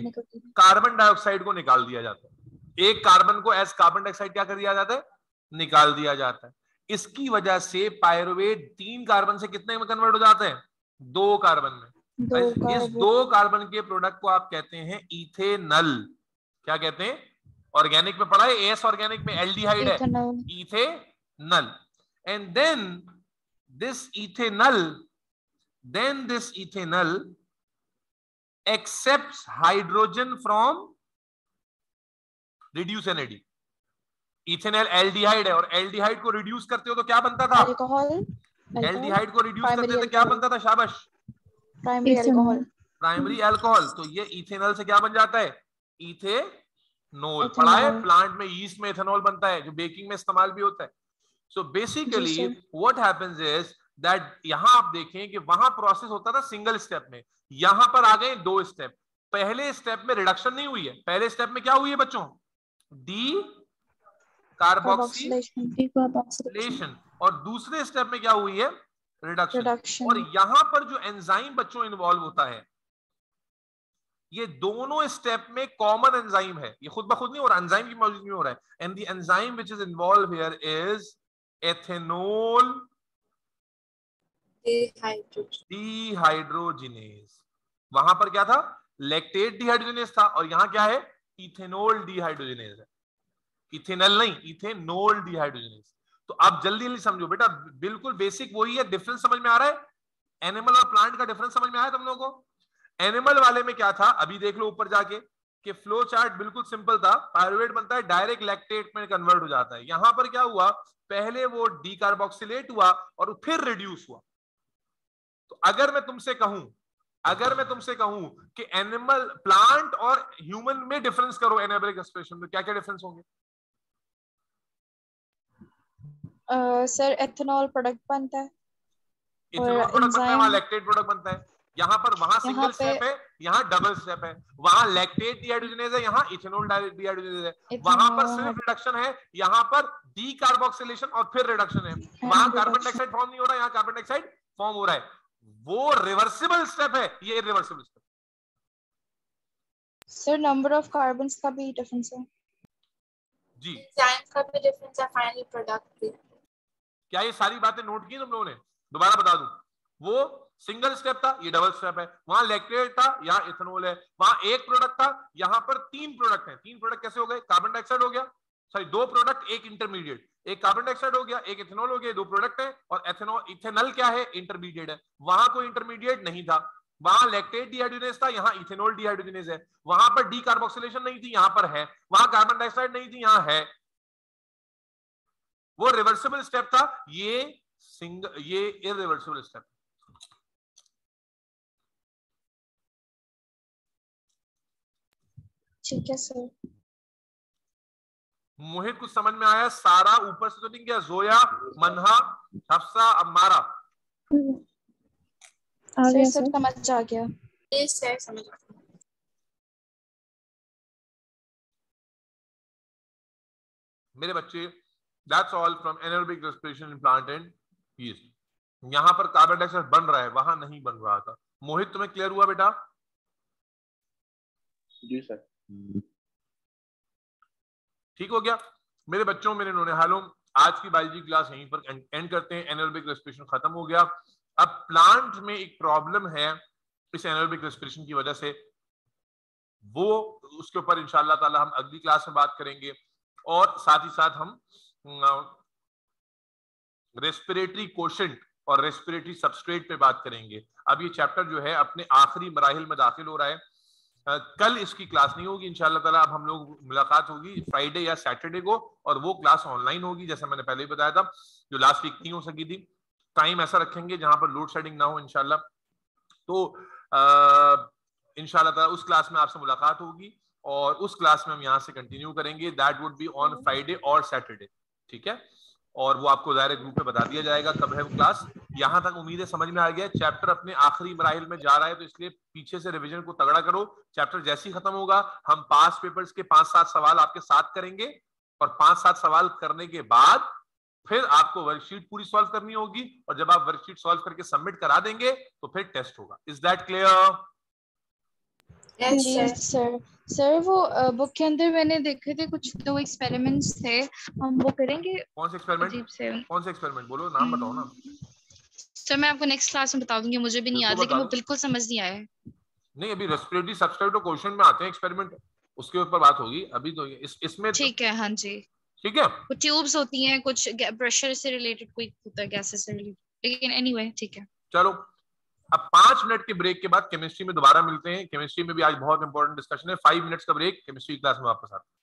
कार्बन डाइऑक्साइड को निकाल दिया जाता है। एक कार्बन को एज कार्बन डाइऑक्साइड क्या कर दिया जाता है, निकाल दिया जाता है। इसकी वजह से पायरुवेट 3 कार्बन से कितने में कन्वर्ट हो जाते हैं, 2 कार्बन में। इस 2 कार्बन के प्रोडक्ट को आप कहते हैं इथेनल। क्या कहते हैं, ऑर्गेनिक में पढ़ा है, एस ऑर्गेनिक में एल्डिहाइड है, ethanal. And then this ethanal accepts hydrogen from reduce NAD। Ethanol aldehyde है और एल्डिहाइड को रिड्यूस करते हो तो क्या बनता था, एल्डिहाइड को रिड्यूस करते थे क्या बनता था, शाबाश, प्राइमरी अल्कोहल। तो ये इथेनॉल से क्या बन जाता है, इथेनॉल। पढ़ा है, प्लांट में यीस्ट में इथेनॉल बनता है जो बेकिंग में इस्तेमाल भी होता है। So basically what happens is that, यहां आप देखें कि वहां प्रोसेस होता था सिंगल स्टेप में, यहां पर आ गए 2 स्टेप। पहले स्टेप में रिडक्शन नहीं हुई है, पहले स्टेप में क्या हुई है बच्चों, डी कार्बोक्सिलेशन, और दूसरे स्टेप में क्या हुई है, रिडक्शन। और यहां पर जो एंजाइम बच्चों इन्वॉल्व होता है, ये दोनों स्टेप में कॉमन एंजाइम है, ये खुद ब खुद नहीं हो रहा, एंजाइम की मौजूदगी में हो रहा है। And the enzyme which is involve here is ethanol dehydrogenase. वहां पर क्या था, लैक्टेट डिहाइड्रोजिनेज था, और यहां क्या है, इथेनॉल डिहाइड्रोजिनेज है। इथेनॉल नहीं, इथेनॉल डिहाइड्रोजिनेज। तो आप जल्दी जल्दी समझो बेटा, बिल्कुल बेसिक वही है। डिफरेंस समझ में आ रहा है, एनिमल और प्लांट का डिफरेंस समझ में आया तुम लोगों को। एनिमल वाले में क्या था, अभी देख लो ऊपर जाके कि फ्लो चार्ट बिल्कुल सिंपल था, पायरुवेट बनता है डायरेक्ट लैक्टेट में कन्वर्ट हो जाता है। यहां पर क्या हुआ, पहले वो डीकार्बोक्सिलेट हुआ और फिर रिड्यूस हुआ। तो अगर मैं तुमसे कहूं कि एनिमल, प्लांट और ह्यूमन में डिफरेंस करो एनारोबिक रेस्पिरेशन में, क्या क्या डिफरेंस होंगे? सर एथेनॉल प्रोडक्ट बनता है, इथेनॉल प्रोडक्ट बनता है, वहां लैक्टेट प्रोडक्ट बनता है। यहाँ पर, वहां सिंगल स्टेप है, यहाँ डबल स्टेप है। वहां लैक्टेट डिहाइड्रोजिनेज है, यहाँ इथेनॉल डिहाइड्रोजिनेज है। वहां पर सिर्फ रिडक्शन है, यहाँ पर डीकार्बोक्सिलेशन और फिर रिडक्शन है। वहां कार्बन डाइऑक्साइड फॉर्म नहीं हो रहा, यहाँ कार्बन डाइऑक्साइड फॉर्म हो रहा है। वो रिवर्सिबल स्टेप है, ये irreversible step. Sir number of carbons का भी डिफरेंस है जी, एंजाइम का भी डिफरेंस है, फाइनल प्रोडक्ट भी। क्या ये सारी बातें नोट की तुम लोगों ने? दोबारा बता दूं, वो सिंगल स्टेप था, ये डबल स्टेप है। वहां लैक्टेट था, यहाँ इथेनॉल है। वहां एक प्रोडक्ट था, यहाँ पर 3 प्रोडक्ट हैं। 3 प्रोडक्ट कैसे हो गए, कार्बन डाइऑक्साइड हो गया, सॉरी 2 प्रोडक्ट, एक इंटरमीडिएट, एक कार्बन डाइऑक्साइड हो गया, एक इथेनॉल हो गया, 2 प्रोडक्ट है। और इथेनॉल क्या है, इंटरमीडिएट है। वहां कोई इंटरमीडिएट नहीं था, वहां लैक्टेट डिहाइड्रोजिनेज था, यहाँ इथेनॉल डिहाइड्रोजिनेज है। वहां पर डीकार्बोक्सिलेशन नहीं थी, यहाँ पर है। वहां कार्बन डाइऑक्साइड नहीं थी, यहाँ है। वो रिवर्सिबल स्टेप था, ये इरिवर्सिबल स्टेप। ठीक है सर। मोहित कुछ समझ में आया? सारा ऊपर से तो नहीं गया, जोया, मनहा, हफ्सा, अम्मारा सर समझ आ गया। सर समझ आ गया। मेरे बच्चे, that's all from anaerobic respiration in plant and yeast. यहां पर कार्बन डाइऑक्साइड बन रहा है, वहां नहीं बन रहा था। मोहित तुम्हें क्लियर हुआ बेटा? जी सर। ठीक हो गया मेरे बच्चों, मेरे नोने हालों, आज की बायोलॉजी क्लास यहीं पर एंड करते हैं। एनारोबिक रेस्पिरेशन खत्म हो गया। अब प्लांट में एक प्रॉब्लम है इस एनारोबिक रेस्पिरेशन की वजह से, वो उसके ऊपर इंशाअल्लाह ताला हम अगली क्लास में बात करेंगे, और साथ ही साथ हम रेस्पिरेटरी कोशेंट और रेस्पिरेटरी सबस्ट्रेट पे बात करेंगे। अब ये चैप्टर जो है अपने आखिरी मराहिल में दाखिल हो रहा है। कल इसकी क्लास नहीं होगी इंशाअल्लाह ताला। अब हम लोग मुलाकात होगी फ्राइडे या सैटरडे को, और वो क्लास ऑनलाइन होगी जैसा मैंने पहले ही बताया था, जो लास्ट वीक नहीं हो सकी थी। टाइम ऐसा रखेंगे जहां पर लोड शेडिंग ना हो इंशाअल्लाह। तो इंशाअल्लाह ताला उस क्लास में आपसे मुलाकात होगी, और उस क्लास में हम यहाँ से कंटिन्यू करेंगे। That would be on Friday और सैटरडे, ठीक है। और वो आपको दायरे ग्रुप में बता दिया जाएगा कब है वो क्लास। यहाँ तक उम्मीद है समझ में आ गया। चैप्टर अपने आखिरी मराहिल में जा रहा है, तो इसलिए पीछे से रिवीजन को तगड़ा करो। चैप्टर जैसे ही खत्म होगा, हम पास पेपर्स के 5-7 सवाल आपके साथ करेंगे, और 5-7 सवाल करने के बाद फिर आपको वर्कशीट पूरी सॉल्व करनी होगी, और जब आप वर्कशीट सॉल्व करके सबमिट करा देंगे तो फिर टेस्ट होगा। Is that clear? Yes sir. Sir वो बुक के अंदर मैंने देखे थे कुछ 2 एक्सपेरिमेंट्स थे, हम वो करेंगे? कौन से एक्सपेरिमेंट? अजीब से। कौन से एक्सपेरिमेंट बोलो, नाम बताओ ना। सर मैं आपको नेक्स्ट क्लास में बता दूंगी, मुझे भी नहीं याद, लेकिन वो बिल्कुल समझ नहीं आया। नहीं, अभी रेस्पिरेटरी सबस्ट्रेट और क्वेश्चन में आते हैं एक्सपेरिमेंट, उसके ऊपर बात होगी। अभी तो इसमें ठीक है। हाँ जी, ठीक है। कुछ ट्यूब्स होती हैं, कुछ प्रेशर से रिलेटेड कोई होता है, गैसेस से रिलेटेड, लेकिन एनीवे ठीक है। चलो अब 5 मिनट के ब्रेक के बाद केमिस्ट्री में दोबारा मिलते हैं। केमिस्ट्री में भी आज बहुत इंपॉर्टेंट डिस्कशन है। 5 मिनट्स का ब्रेक, केमिस्ट्री क्लास में वापस आते हैं।